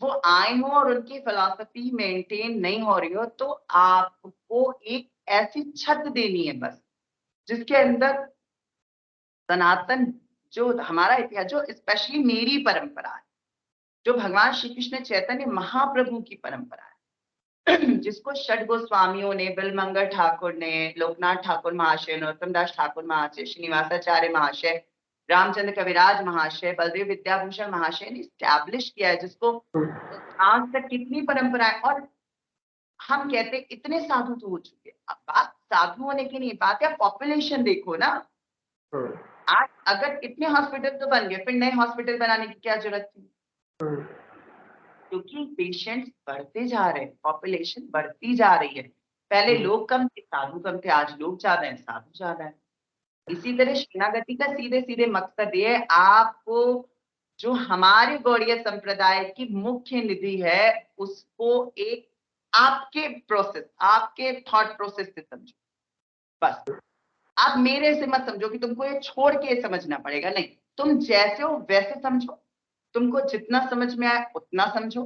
वो आए हो और उनकी फिलॉसफी मेंटेन नहीं हो रही हो, तो आपको एक ऐसी छत देनी है बस, जिसके अंदर सनातन जो हमारा इतिहास, जो स्पेशली मेरी परंपरा है, जो भगवान श्री कृष्ण चैतन्य महाप्रभु की परंपरा है, जिसको षड गोस्वामियों ने, बिलमंगल ठाकुर ने, लोकनाथ ठाकुर महाशय, नरोत्तम दास ठाकुर महाशय, श्रीनिवासाचार्य महाशय, रामचंद्र कविराज महाशय, बलदेव विद्याभूषण महाशय ने स्टैब्लिश किया है, जिसको आज तक कितनी परंपराएं, और हम कहते हैं इतने साधु तो हो चुके। अब बात साधु होने की नहीं, बात है पॉपुलेशन देखो ना, आज अगर इतने हॉस्पिटल तो बन गए, फिर नए हॉस्पिटल बनाने की क्या जरूरत थी? क्योंकि पेशेंट्स बढ़ते जा रहे हैं, पॉपुलेशन बढ़ती जा रही है। पहले लोग कम थे, साधु कम थे, आज लोग ज्यादा हैं, साधु ज्यादा है। इसी तरह शरणागति का सीधे सीधे मकसद ये है, आपको जो हमारे गौड़ीय संप्रदाय की मुख्य निधि है उसको एक आपके प्रोसेस, आपके थॉट प्रोसेस से समझो। बस आप मेरे से मत समझो कि तुमको ये छोड़ के समझना पड़ेगा, नहीं, तुम जैसे हो वैसे समझो। तुमको जितना समझ में आए उतना समझो,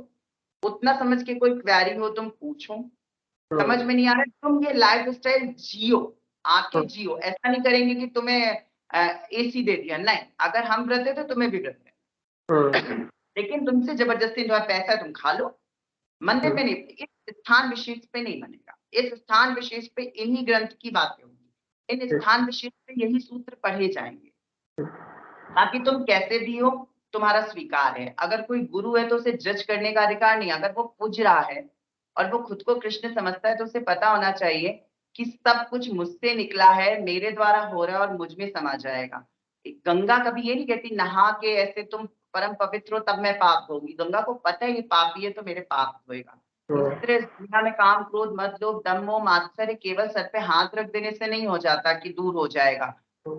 उतना समझ के कोई क्वेरी हो तुम पूछो, समझ में नहीं आ रहा है तुम ये लाइफ स्टाइल जियो, आके जियो। ऐसा नहीं करेंगे कि तुम्हें एसी दे दिया, नहीं, अगर हम व्रत है तो तुम्हें भी व्रत है। लेकिन तुमसे जबरदस्ती तुम्हारा पैसा है, तुम खा लो, मंदिर में नहीं, इस स्थान विशेष पे नहीं बनेगा। इस स्थान विशेष पे इन्हीं ग्रंथ की बातें होंगी, इन स्थान विशेष पे यही सूत्र पढ़े जाएंगे। बाकी तुम कैसे भी हो तुम्हारा स्वीकार है। अगर कोई गुरु है तो उसे जज करने का अधिकार नहीं। अगर वो पूज रहा है और वो खुद को कृष्ण समझता है तो उसे पता होना चाहिए कि सब कुछ मुझसे निकला है, मेरे द्वारा हो रहा है और मुझ में समा जाएगा। गंगा कभी ये नहीं कहती नहा के ऐसे तुम परम पवित्र हो तब मैं पाप धोऊंगी। गंगा को पता है ये पापी है तो मेरे पाप धोएगा। इसी तरह इस दुनिया में काम, क्रोध, मद, लोभ, दम्भ, मोह, मात्सर्य केवल सर पे हाथ रख देने से नहीं हो जाता कि दूर हो जाएगा।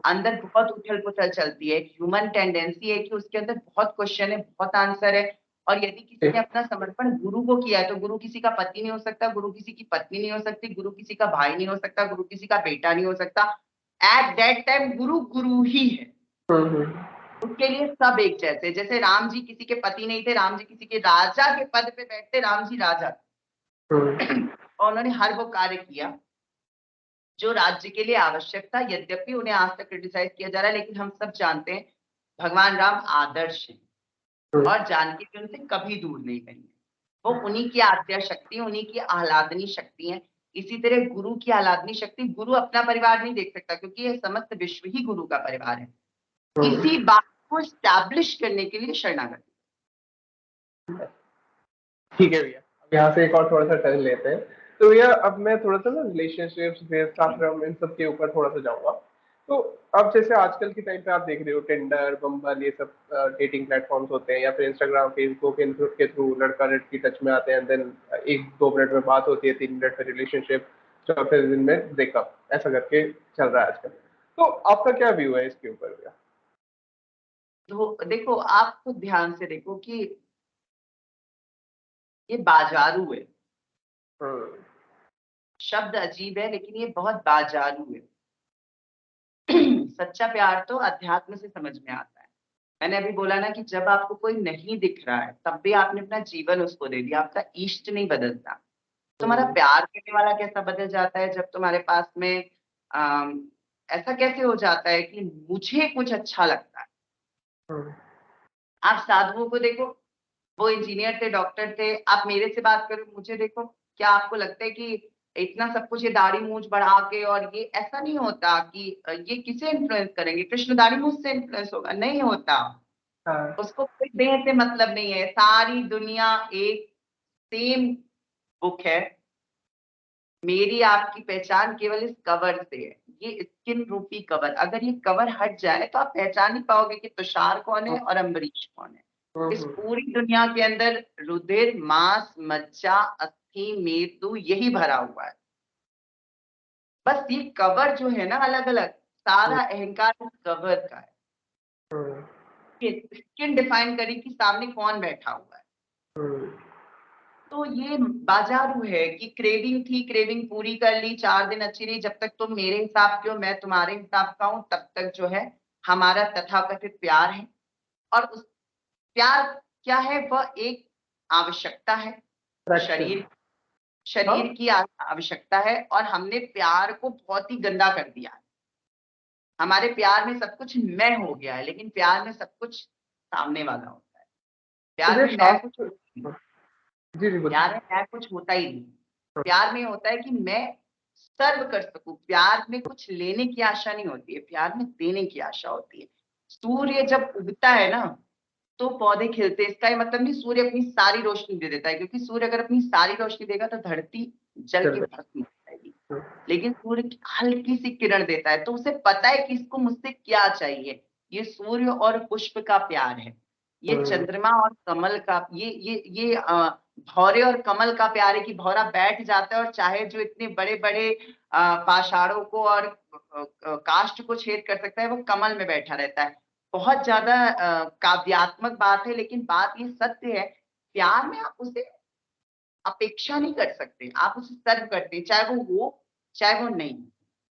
अंदर बहुत उथल पुथल चलती है, ह्यूमन टेंडेंसी है कि उसके अंदर बहुत क्वेश्चन है, बहुत आंसर है। और यदि किसी ने अपना समर्पण गुरु को किया है तो गुरु किसी का पति नहीं हो सकता, गुरु किसी की पत्नी नहीं हो सकती, गुरु किसी का भाई नहीं हो सकता, गुरु किसी का बेटा नहीं हो सकता। एट दैट टाइम गुरु गुरु ही है। उसके लिए सब एक जैसे, जैसे राम जी किसी के पति नहीं थे, राम जी किसी के राजा के पद पे बैठते, राम जी राजा और उन्होंने हर वो कार्य किया जो राज्य के लिए आवश्यक था। यद्यपि उन्हें आज तक क्रिटिसाइज किया जा रहा है, लेकिन हम सब जानते हैं भगवान राम आदर्श हैं और जानकी भी उनसे कभी दूर नहीं गई है। वो उन्हीं की आद्या शक्ति, उन्हीं की आह्लादनी शक्ति है। इसी तरह गुरु की आह्लादनी शक्ति, गुरु अपना परिवार नहीं देख सकता क्योंकि ये समस्त विश्व ही गुरु का परिवार है। इसी बात को स्टैब्लिश करने के लिए शरणागति। ठीक है भैया, अब यहाँ से एक और थोड़ा सा टर्न लेते हैं। तो भैया अब मैं थोड़ा सा ना रिलेशनशिप्स, गृहस्थाश्रम, इन सब के ऊपर थोड़ा सा जाऊंगा। तो अब जैसे आजकल के टाइम पे आप देख रहे हो टिंडर, बम्बल, ये सब डेटिंग प्लेटफॉर्म्स होते हैं, या फिर इंस्टाग्राम, फेसबुक, इन सब के थ्रू लड़का लड़की टच में आते हैं, देन 1-2 मिनट में बात होती है, 3 मिनट में रिलेशनशिप, चौथे दिन में ब्रेकअप, ऐसा करके चल रहा है आजकल। तो आपका क्या व्यू है इसके ऊपर भैया? तो देखो, आप खुद ध्यान से देखो कि ये बाजारू है। शब्द अजीब है लेकिन ये बहुत बाजारू है। सच्चा प्यार तो अध्यात्म से समझ में आता है। मैंने अभी बोला ना कि जब आपको कोई नहीं दिख रहा है तब भी आपने अपना जीवन उसको दे दिया, आपका इष्ट नहीं बदलता। तुम्हारा प्यार करने वाला कैसा बदल जाता है जब तुम्हारे पास में ऐसा कैसे हो जाता है कि मुझे कुछ अच्छा लगता है। आप साधुओं को देखो, वो इंजीनियर थे, डॉक्टर थे, आप मेरे से बात करो, मुझे देखो, क्या आपको लगता है कि इतना सब कुछ ये दाढ़ी मूंछ बढ़ा के, और ये ऐसा नहीं होता कि ये किसे इन्फ्लुएंस करेंगे, कृष्ण दाढ़ी मूंछ से इन्फ्लुएंस होगा, नहीं होता। उसको कोई देह से मतलब नहीं है। सारी दुनिया एक सेम बुक है। मेरी आपकी पहचान केवल इस कवर से है, ये स्किन रूपी कवर। अगर ये कवर हट जाए तो आप पहचान नहीं पाओगे कि तुषार कौन है और अम्बरीश कौन है। इस पूरी दुनिया के अंदर रुधिर, मांस, मज्जा, अस्थि, मेदु यही भरा हुआ है। बस ये कवर जो है ना अलग अलग, सारा अहंकार इस कवर का है। स्किन डिफाइन करी कि सामने कौन बैठा हुआ है। तो ये बाजारू है कि क्रेविंग थी, क्रेविंग पूरी कर ली, 4 दिन अच्छी रही, जब तक तुम मेरे हिसाब के हो, मैं तुम्हारे हिसाब का हूं, तब तक जो है हमारा तथाकथित प्यार है। और उस प्यार क्या है, वह एक आवश्यकता है, शरीर की आवश्यकता है। और हमने प्यार को बहुत ही गंदा कर दिया है। हमारे प्यार में सब कुछ मैं हो गया है, लेकिन प्यार में सब कुछ सामने वाला होता है। प्यार में मैं कुछ प्यार में मैं कुछ होता ही नहीं। प्यार में होता है कि मैं सर्व कर सकूं। प्यार में कुछ लेने की आशा नहीं होती है, प्यार में देने की आशा होती है। सूर्य जब उगता है ना तो पौधे खिलते हैं। इसका ये मतलब नहीं सूर्य अपनी सारी रोशनी दे देता है, क्योंकि सूर्य अगर अपनी सारी रोशनी देगा तो धरती जल के भस्म हो जाएगी। लेकिन सूर्य हल्की सी किरण देता है तो उसे पता है कि इसको मुझसे क्या चाहिए। ये सूर्य और पुष्प का प्यार है, ये चंद्रमा और कमल का, ये भौरे और कमल का प्यार है कि भौरा बैठ जाता है और चाहे जो इतने बड़े बड़े पाषाणों को और काष्ठ को छेद कर सकता है, वो कमल में बैठा रहता है। बहुत ज्यादा काव्यात्मक बात है, लेकिन बात ये सत्य है, प्यार में आप उसे अपेक्षा नहीं कर सकते, आप उसे सर्व करते हैं, चाहे वो हो, चाहे वो नहीं,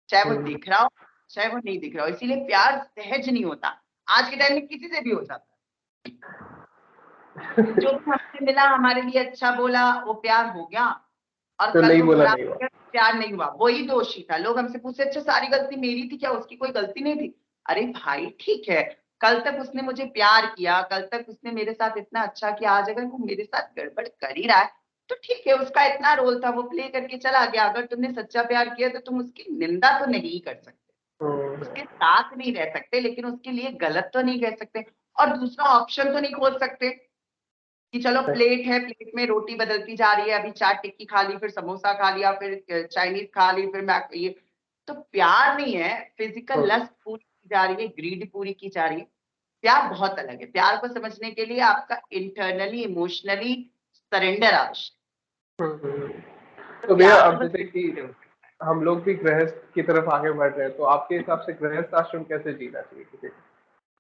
चाहे वो दिख रहा हो, चाहे वो नहीं दिख रहा हो। इसीलिए प्यार सहज नहीं होता, आज के टाइम में किसी से भी हो जाता है। जो भी हमसे मिला, हमारे लिए अच्छा बोला, वो प्यार हो गया, और तो कल नहीं वो बोला खराब नहीं हो हुआ। गया, प्यार नहीं हुआ, वही दोषी था। लोग हमसे पूछते, अच्छा सारी गलती मेरी थी क्या, उसकी कोई गलती नहीं थी? अरे भाई ठीक है, कल तक उसने मुझे प्यार किया, कल तक उसने मेरे साथ इतना अच्छा किया, आज अगर वो मेरे साथ गड़बड़ कर ही रहा है तो ठीक है, उसका इतना रोल था, वो प्ले करके चला गया। अगर तुमने सच्चा प्यार किया तो तुम उसकी निंदा तो नहीं कर सकते, उसके साथ नहीं रह सकते, लेकिन उसके लिए गलत तो नहीं कह सकते, और दूसरा ऑप्शन तो नहीं खोज सकते कि चलो प्लेट है, प्लेट में रोटी बदलती जा रही है, अभी चाट टिक्की खा ली, फिर समोसा खा लिया, फिर चाइनीज खा ली, फिर मैं ये, तो प्यार नहीं है, फिजिकल लस्ट पूरी की जा रही है, ग्रीड पूरी की जा रही है। प्यार बहुत अलग है, प्यार को समझने के लिए आपका इंटरनली इमोशनली सरेंडर आवश्यक है। तो तो भैया प्यार तो अब बस जैसे कि किसी से हो सकता है। हम लोग भी गृहस्थ की तरफ आगे बढ़ रहे हैं, तो आपके हिसाब से गृहस्थ आश्रम कैसे जीना चाहिए किसी को?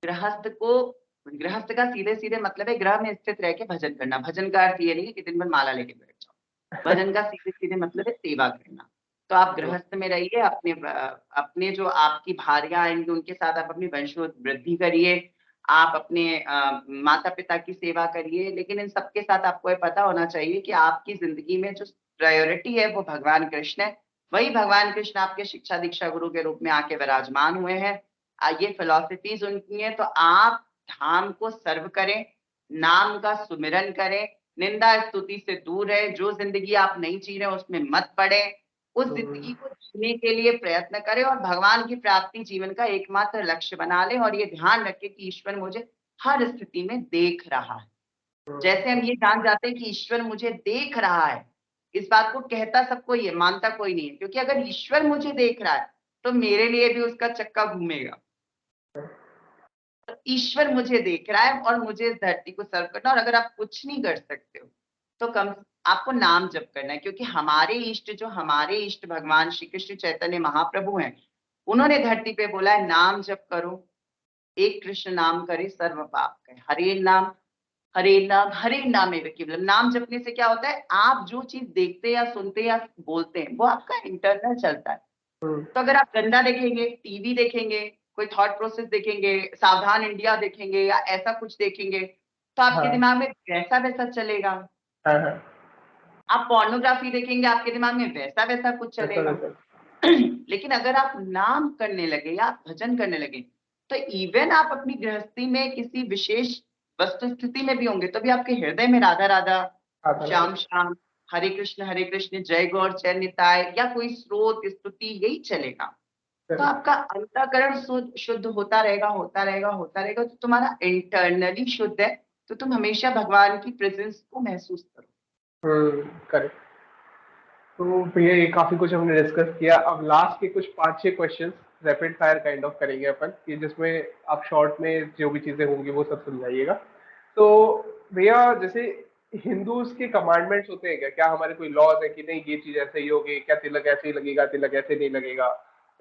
गृहस्थ को, गृहस्थ का सीधे सीधे मतलब है ग्रह में स्थित रह के भजन करना। भजन का अर्थ ये नहीं कि दिन भर माला लेके बैठ जाओ, भजन का सीधे सीधे मतलब है सेवा करना। तो आप गृहस्थ में रहिए, अपने जो आपकी भार्या आएंगी उनके साथ आप अपनी वंशवृद्धि करिए, आप अपने माता पिता की सेवा करिए, लेकिन इन सबके साथ आपको ये पता होना चाहिए कि आपकी जिंदगी में जो प्रायोरिटी है वो भगवान कृष्ण है। वही भगवान कृष्ण आपके शिक्षा दीक्षा गुरु के रूप में आके विराजमान हुए हैं। ये फिलॉसफीज उनकी हैं, तो आप धाम को सर्व करें, नाम का सुमिरन करें, निंदा स्तुति से दूर रहें, जो जिंदगी आप नहीं जी रहे उसमें मत पड़े, उस जिंदगी को जीने के लिए प्रयत्न करें और भगवान की प्राप्ति जीवन का एकमात्र लक्ष्य बना लें, और ये ध्यान रखें कि ईश्वर मुझे हर स्थिति में देख रहा है। जैसे हम ये जान जाते हैं कि ईश्वर मुझे देख रहा है, इस बात को कहता सब कोई है, मानता कोई नहीं है, क्योंकि अगर ईश्वर मुझे देख रहा है तो मेरे लिए भी उसका चक्का घूमेगा। ईश्वर मुझे देख रहा है और मुझे इस धरती को सर्व करना, और अगर आप कुछ नहीं कर सकते हो तो कम आपको नाम जप करना है, क्योंकि हमारे इष्ट भगवान श्री कृष्ण चैतन्य महाप्रभु हैं, उन्होंने धरती पे बोला है नाम जप करो, एक कृष्ण नाम करे सर्व पाप करे, हरे नाम एव केवलम। नाम जपने से क्या होता है, आप जो चीज देखते या सुनते या बोलते हैं वो आपका इंटरनल चलता है। तो अगर आप गंदा देखेंगे, टीवी देखेंगे, कोई थॉट प्रोसेस देखेंगे, सावधान इंडिया देखेंगे या ऐसा कुछ देखेंगे, तो आपके हाँ दिमाग में वैसा वैसा चलेगा। हाँ हाँ। आप पोर्नोग्राफी देखेंगे, आपके दिमाग में वैसा वैसा कुछ ऐसा चलेगा। वैसा। लेकिन अगर आप नाम करने लगे या आप भजन करने लगे, तो इवन आप अपनी गृहस्थी में किसी विशेष वस्तु स्थिति में भी होंगे तो भी आपके हृदय में राधा राधा, आता श्याम रहता श्याम, हरे कृष्ण, जय गौर, जय निताय, या कोई स्रोत स्तुति यही चलेगा। तो है। आपका अंतःकरण शुद्ध शुद्ध होता रहेगा, होता रहेगा, होता रहेगा, तो तुम्हारा इंटरनली शुद्ध है, तो तुम हमेशा भगवान की प्रेजेंस को महसूस करो। करेक्ट। तो भैया ये काफी कुछ हमने डिस्कस किया, अब लास्ट के कुछ 5-6 questions rapid fire kind of करेंगे अपन, कि जिसमें आप शॉर्ट में जो भी चीजें होंगी वो सब समझाइएगा। तो भैया जैसे हिंदूज के कमांडमेंट्स होते हैं क्या, क्या हमारे कोई लॉज है कि नहीं ये चीज ऐसे ही होगी, क्या तिलक ऐसे ही लगेगा, तिलक ऐसे नहीं लगेगा,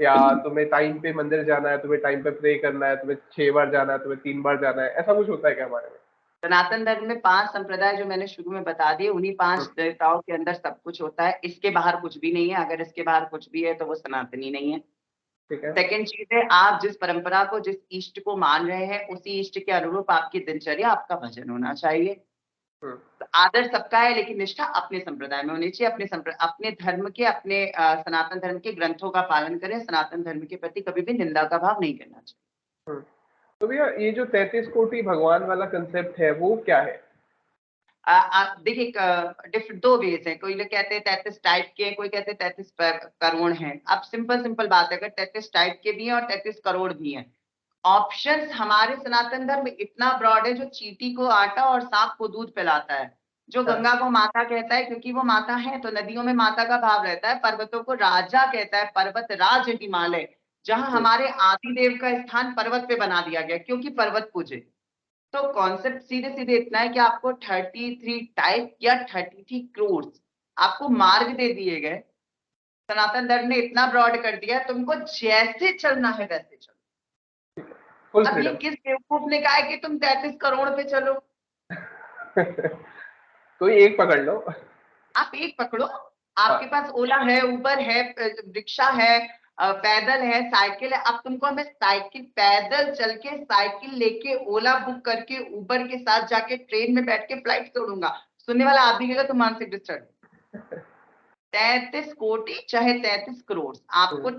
या तुम्हें टाइम पे मंदिर जाना है, तुम्हें टाइम पे प्रे करना है, तुम्हें 6 बार जाना है, तुम्हें 3 बार जाना है, ऐसा कुछ होता है क्या हमारे सनातन धर्म में 5 संप्रदाय जो मैंने शुरू में बता दिए, उन्हीं 5 में? देवताओं के अंदर सब कुछ होता है, इसके बाहर कुछ भी नहीं है। अगर इसके बाहर कुछ भी है तो वो सनातनी नहीं है। ठीक है। सेकंड चीज है, आप जिस परंपरा को, जिस इष्ट को मान रहे हैं, उसी इष्ट के अनुरूप आपकी दिनचर्या, आपका भजन होना चाहिए। हम्म, तो आदर सबका है, लेकिन निष्ठा अपने संप्रदाय में होनी चाहिए, अपने धर्म के, अपने सनातन धर्म के ग्रंथों का पालन करें, सनातन धर्म के प्रति कभी भी निंदा का भाव नहीं करना चाहिए। हम्म। तो भैया ये जो 33 कोटि भगवान वाला कंसेप्ट है वो क्या है? देखिए, दो वेज है, कोई लोग कहते हैं 33 टाइप के, कोई कहते हैं 33 करोड़ हैं। अब सिंपल सिंपल बात है, अगर 33 टाइप के भी हैं और 33 करोड़ भी हैं, ऑप्शंस हमारे सनातन धर्म में इतना ब्रॉड है, जो चींटी को आटा और सांप को दूध पिलाता है, जो गंगा को माता कहता है क्योंकि वो माता है, तो नदियों में माता का भाव रहता है। पर्वतों को राजा कहता है, पर्वत राज हिमालय, जहां हमारे आदि देव का स्थान पर्वत पे बना दिया गया क्योंकि पर्वत पूजे। तो कॉन्सेप्ट सीधे सीधे इतना है कि आपको 33 टाइप या 33 करोड़ आपको मार्ग दे दिए गए। सनातन धर्म ने इतना ब्रॉड कर दिया है, तुमको जैसे चलना है वैसे चलो। अब ये किस बेवकूफ ने कहा है कि तुम 33 करोड़ पे चलो? कोई एक पकड़ लो। आप एक पकड़ो, आपके पास ओला है, उबर है, रिक्शा है, पैदल है, साइकिल है। अब तुमको मैं साइकिल पैदल चल के साइकिल लेके ओला बुक करके उबर के साथ जाके ट्रेन में बैठ के फ्लाइट तोड़ूंगा, सुनने वाला आदमी कहेगा तो मानसिक डिस्टर्ब। 33 कोटि चाहे 33 करोड़, आपको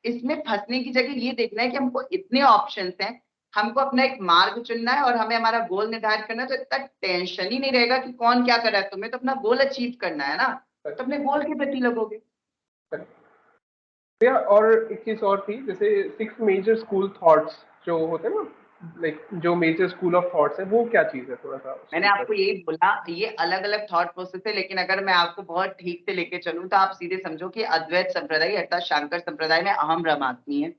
इसमें फंसने की जगह ये देखना है कि हमको इतने ऑप्शंस हैं, हमको अपना एक मार्ग चुनना है और हमें हमारा गोल निर्धारित करना है। तो इतना टेंशन ही नहीं रहेगा कि कौन क्या कर रहा है, तुम्हें तो अपना गोल अचीव करना है ना, तो अपने गोल के प्रति लगोगे। और एक चीज और थी, जैसे 6 मेजर स्कूल थॉट्स जो होते हैं ना, लाइक जो मेजर स्कूल ऑफ थॉट्स है, वो क्या चीज है? थोड़ा सा मैंने आपको यही बोला, ये अलग अलग थॉट प्रोसेस है, लेकिन अगर मैं आपको बहुत ठीक से लेके चलूं तो आप सीधे समझो कि अद्वैत संप्रदाय अर्थात शंकर संप्रदाय में अहम ब्रह्मास्मि है।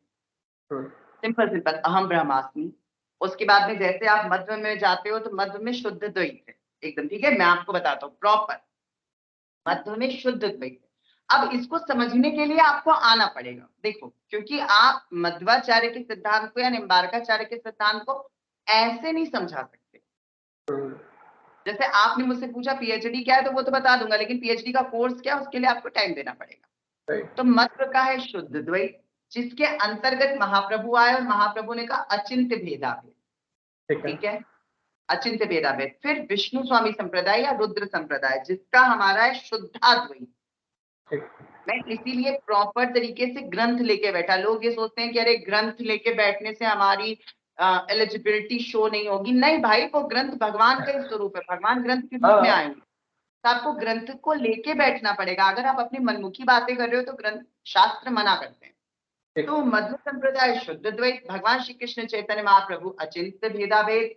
सिंपल सिंपल अहम ब्रह्मास्मि। उसके बाद में जैसे आप मध्व में जाते हो तो मध्व में शुद्ध द्वैत है, एकदम ठीक है। मैं आपको बताता हूँ प्रॉपर, मध्व में शुद्ध द्वैत। अब इसको समझने के लिए आपको आना पड़ेगा, देखो, क्योंकि आप मध्वाचार्य के सिद्धांत को या निम्बार्काचार्य के सिद्धांत को ऐसे नहीं समझा सकते। जैसे आपने मुझसे पूछा पीएचडी क्या है, तो वो तो बता दूंगा, लेकिन पीएचडी का कोर्स क्या है उसके लिए आपको टाइम देना पड़ेगा। तो मध्व का है शुद्ध द्वैत, जिसके अंतर्गत महाप्रभु आए और महाप्रभु ने कहा अचिंत्य भेदाभेद, ठीक है, अचिंत्य भेदाभेद। फिर विष्णु स्वामी संप्रदाय या रुद्र संप्रदाय, जिसका हमारा है शुद्धाद्वैत। मैं इसीलिए प्रॉपर तरीके से ग्रंथ लेके बैठा। लोग ये सोचते हैं कि अरे ग्रंथ लेके बैठने से हमारी एलिजिबिलिटी शो नहीं होगी। नहीं भाई, वो ग्रंथ भगवान का ही स्वरूप है, भगवान ग्रंथ के रूप में आएंगे, तो आपको ग्रंथ को लेके बैठना पड़ेगा। अगर आप अपनी मनमुखी बातें कर रहे हो तो ग्रंथ शास्त्र मना करते हैं। तो मध्व संप्रदाय शुद्ध द्वैत, भगवान श्री कृष्ण चैतन्य महाप्रभु अचिंत्य भेदाभेद,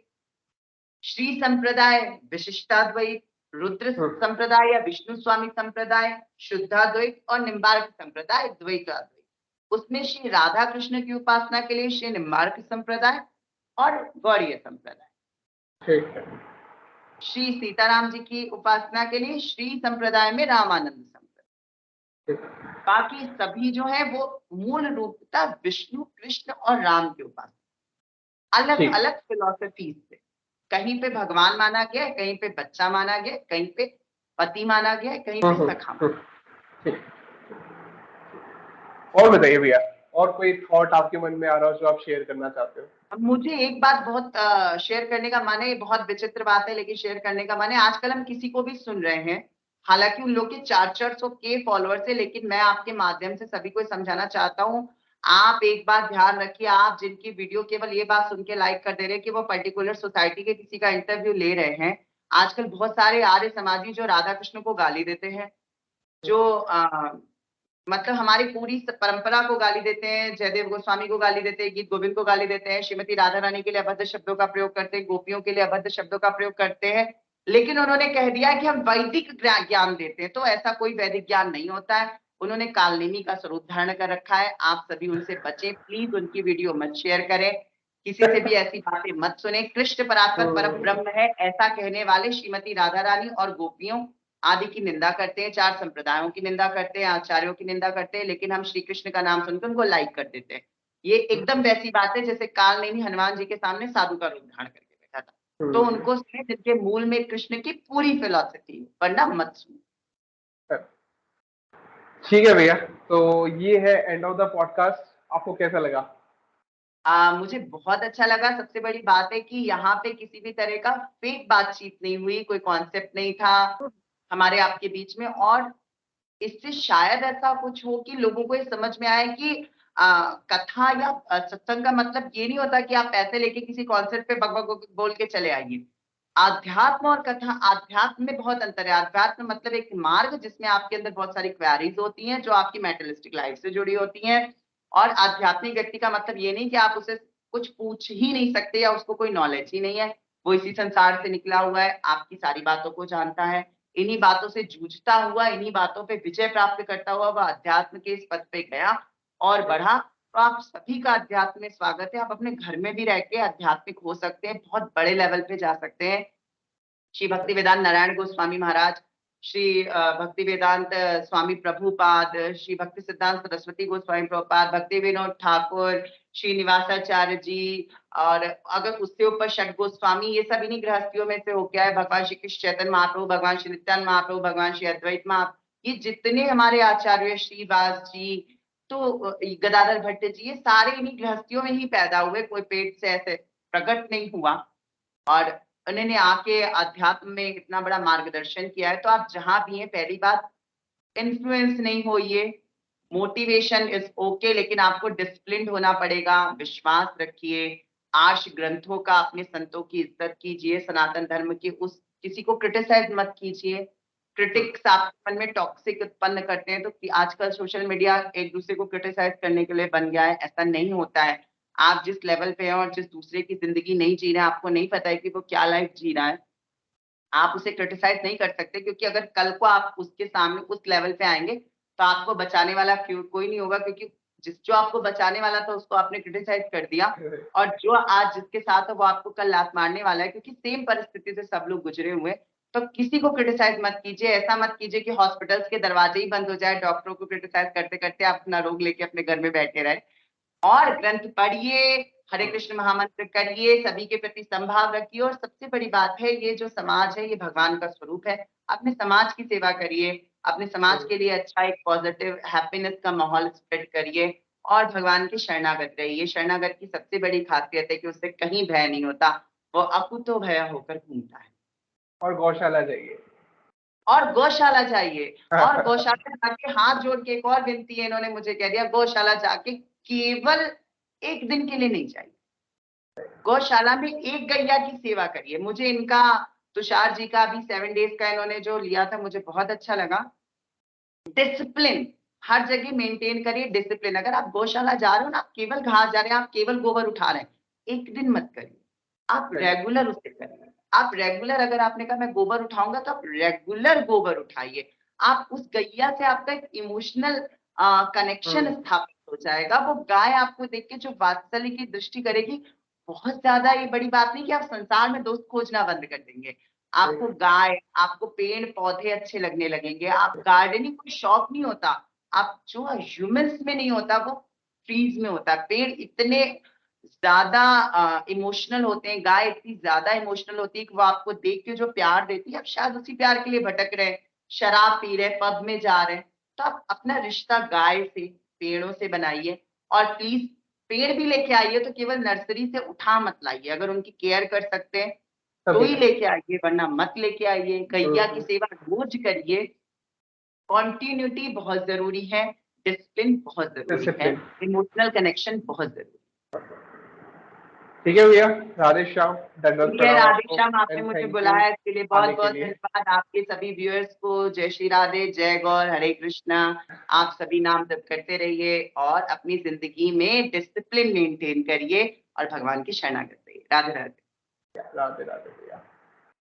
श्री संप्रदाय विशिष्टाद्वैत, रुद्र संप्रदाय या विष्णु स्वामी संप्रदाय शुद्धाद्वैत, और निम्बार्क संप्रदाय द्वैताद्वैत। उसमें श्री राधा कृष्ण की उपासना के लिए श्री निम्बार्क संप्रदाय और गौड़ीय संप्रदाय, श्री सीताराम जी की उपासना के लिए श्री संप्रदाय में रामानंद संप्रदाय। बाकी सभी जो है वो मूल रूपता विष्णु कृष्ण और राम की उपासना, अलग अलग फिलॉसफी से। कहीं पे भगवान माना गया, कहीं पे बच्चा माना गया, कहीं पे पति माना गया, कहीं पे सखा। और बताइए भैया, और कोई थॉट आपके मन में आ रहा हो जो आप शेयर करना चाहते हो? अब मुझे एक बात बहुत शेयर करने का मन है, ये बहुत विचित्र बात है लेकिन शेयर करने का मन है। आजकल हम किसी को भी सुन रहे हैं, हालांकि उन लोग के 400 के फॉलोअर्स है, लेकिन मैं आपके माध्यम से सभी को समझाना चाहता हूँ, आप एक बात ध्यान रखिए, आप जिनकी वीडियो केवल ये बात सुन के लाइक कर दे रहे हैं कि वो पर्टिकुलर सोसाइटी के किसी का इंटरव्यू ले रहे हैं। आजकल बहुत सारे आर्य समाजी जो राधा कृष्ण को गाली देते हैं, जो मतलब हमारी पूरी परंपरा को गाली देते हैं, जयदेव गोस्वामी को गाली देते हैं, गीत गोविंद को गाली देते हैं, श्रीमती राधा रानी के लिए अभद्र शब्दों का प्रयोग करते हैं, गोपियों के लिए अभद्र शब्दों का प्रयोग करते हैं, लेकिन उन्होंने कह दिया कि हम वैदिक ज्ञान देते हैं। तो ऐसा कोई वैदिक ज्ञान नहीं होता है, उन्होंने कालनेमी का स्वरूप धारण कर रखा है। आप सभी उनसे बचे, प्लीज उनकी वीडियो मत शेयर करें, किसी से भी ऐसी बातें मत सुने। कृष्ण परात्पर पर ब्रह्म है ऐसा कहने वाले श्रीमती राधा रानी और गोपियों आदि की निंदा करते हैं, 4 संप्रदायों की निंदा करते हैं, आचार्यों की निंदा करते हैं, लेकिन हम श्री कृष्ण का नाम सुनकर उनको लाइक कर देते हैं। ये एकदम वैसी बात है जैसे कालनेमी हनुमान जी के सामने साधु का रूप धारण करके बैठा था। तो उनको सुने जिनके मूल में कृष्ण की पूरी फिलॉसफी, वरना मत सुनो। ठीक है भैया, तो ये है एंड ऑफ द पॉडकास्ट। आपको कैसा लगा? मुझे बहुत अच्छा लगा। सबसे बड़ी बात है कि यहाँ पे किसी भी तरह का फेक बातचीत नहीं हुई, कोई कॉन्सेप्ट नहीं था हमारे आपके बीच में, और इससे शायद ऐसा कुछ हो कि लोगों को ये समझ में आए कि कथा या सत्संग का मतलब ये नहीं होता कि आप पैसे लेके किसी कॉन्सेप्ट पे बक बक बोल के चले आइए। आध्यात्म और कथा, आध्यात्म में बहुत अंतर है। आध्यात्म मतलब एक मार्ग जिसमें आपके अंदर बहुत सारी क्वेरीज होती हैं जो आपकी मेटेरियलिस्टिक लाइफ से जुड़ी होती हैं, और आध्यात्मिक व्यक्ति का मतलब ये नहीं कि आप उसे कुछ पूछ ही नहीं सकते या उसको कोई नॉलेज ही नहीं है। वो इसी संसार से निकला हुआ है, आपकी सारी बातों को जानता है, इन्हीं बातों से जूझता हुआ, इन्हीं बातों पे विजय प्राप्त करता हुआ वह अध्यात्म के इस पद पे गया और बढ़ा। तो आप सभी का अध्यात्म में स्वागत है। आप अपने घर में भी रह के आध्यात्मिक हो सकते हैं, बहुत बड़े लेवल पे जा सकते हैं। श्री भक्ति वेदांत नारायण गोस्वामी महाराज, श्री भक्ति वेदांत स्वामी प्रभुपाद, श्री भक्ति सिद्धांत सरस्वती गोस्वामी प्रभुपाद, भक्ति विनोद ठाकुर, श्री निवासाचार्य जी, और अगर उससे ऊपर षट गोस्वामी, ये सब इन्हीं गृहस्थियों में से हो गया है। भगवान श्री कृष्ण चैतन्य महाप्रभु, भगवान श्री नित्यानंद महाप्रभु, भगवान श्री अद्वैत महाप्रभु, ये जितने हमारे आचार्य श्री वास जी, तो गदाधर भट्ट जी, ये सारे इन्हीं गृहस्थियों में ही पैदा हुए, कोई पेट से ऐसे प्रकट नहीं हुआ। और उन्होंने आके अध्यात्म में इतना बड़ा मार्गदर्शन किया है। तो आप जहां भी हैं, पहली बात, इन्फ्लुएंस नहीं होइए, मोटिवेशन इज ओके, लेकिन आपको डिसिप्लिन्ड होना पड़ेगा। विश्वास रखिए, आर्ष ग्रंथों का, अपने संतों की इज्जत कीजिए, सनातन धर्म की, उस किसी को क्रिटिसाइज मत कीजिए। क्रिटिक्स आपके मन में टॉक्सिक उत्पन्न करते हैं। तो आजकल सोशल मीडिया एक दूसरे को क्रिटिसाइज करने के लिए बन गया है, ऐसा नहीं होता है। आप जिस लेवल पे हैं और जिस दूसरे की जिंदगी नहीं जी रहे हैं, आपको नहीं पता है कि वो क्या लाइफ जी रहा है, आप उसे क्रिटिसाइज नहीं कर सकते, क्योंकि अगर कल को आप उसके सामने उस लेवल पे आएंगे तो आपको बचाने वाला कोई नहीं होगा, क्योंकि जो आपको बचाने वाला था उसको आपने क्रिटिसाइज कर दिया, और जो आज जिसके साथ है वो आपको कल लात मारने वाला है, क्योंकि सेम परिस्थिति से सब लोग गुजरे हुए। तो किसी को क्रिटिसाइज मत कीजिए, ऐसा मत कीजिए कि हॉस्पिटल्स के दरवाजे ही बंद हो जाए, डॉक्टरों को क्रिटिसाइज करते करते आप अपना रोग लेके अपने घर में बैठे रहे। और ग्रंथ पढ़िए, हरे कृष्ण महामंत्र करिए, सभी के प्रति संभाव रखिए, और सबसे बड़ी बात है, ये जो समाज है ये भगवान का स्वरूप है। अपने समाज की सेवा करिए, अपने समाज के लिए अच्छा एक पॉजिटिव हैप्पीनेस का माहौल स्प्रेड करिए, और भगवान के शरणागत रहिए। शरणागत की सबसे बड़ी खासियत है कि उससे कहीं भय नहीं होता, वो अकुतो भय होकर घूमता है। और गौशाला जाइए, और गौशाला जाइए, और गौशाला जाके हाथ जोड़ के, एक और विनती है, इन्होंने मुझे कह दिया, गौशाला जाके केवल एक दिन के लिए नहीं जाइए, गौशाला में एक गैया की सेवा करिए। मुझे इनका, तुषार जी का भी 7 डेज का इन्होंने जो लिया था, मुझे बहुत अच्छा लगा। डिसिप्लिन हर जगह मेंटेन करिए, डिसिप्लिन। अगर आप गौशाला जा रहे हो ना, आप केवल घास जा रहे हैं, आप केवल गोबर उठा रहे हैं, एक दिन मत करिए, आप रेगुलर उसे करिए। आप रेगुलर, अगर आपने कहा मैं गोबर उठाऊंगा, तो आप रेगुलर गोबर उठाइए। आप उस गैया से आपका एक इमोशनल कनेक्शन स्थापित हो जाएगा। वो गाय आपको देख के जो वात्सल्य की दृष्टि करेगी, बहुत ज्यादा, ये बड़ी बात नहीं कि आप संसार में दोस्त खोजना बंद कर देंगे। आपको गाय, आपको पेड़ पौधे अच्छे लगने लगेंगे। आप गार्डनिंग को शौक नहीं होता, आप जो ह्यूमंस में नहीं होता वो ट्रीज में होता है। पेड़ इतने ज्यादा इमोशनल होते हैं, गाय इतनी ज्यादा इमोशनल होती है कि वो आपको देख के जो प्यार देती है, आप शायद उसी प्यार के लिए भटक रहे हैं, शराब पी रहे, पब में जा रहे हैं। तो आप अपना रिश्ता गाय से, पेड़ों से बनाइए। और प्लीज पेड़ भी लेके आइए तो केवल नर्सरी से उठा मत लाइए, अगर उनकी केयर कर सकते हैं तो ही लेके आइए, वरना मत लेके आइए। गैया की सेवा रोज करिए। कॉन्टिन्यूटी बहुत जरूरी है, डिसिप्लिन बहुत जरूरी है, इमोशनल कनेक्शन बहुत जरूरी है। ठीक है भैया, राधे श्याम, दंडवत ठीक है, प्रणाम राधे आपको, श्याम, आपने एंड मुझे थैंक यू बुलाया इसके लिए बहुत आने के बहुत लिए। धन्यवाद। आपके सभी व्यूअर्स को जय श्री राधे, जय गौर, हरे कृष्णा। आप सभी नाम जप करते रहिए और अपनी जिंदगी में डिसिप्लिन मेंटेन करिए और भगवान की शरणागत रहिए। राधे राधे। राधे राधे भैया।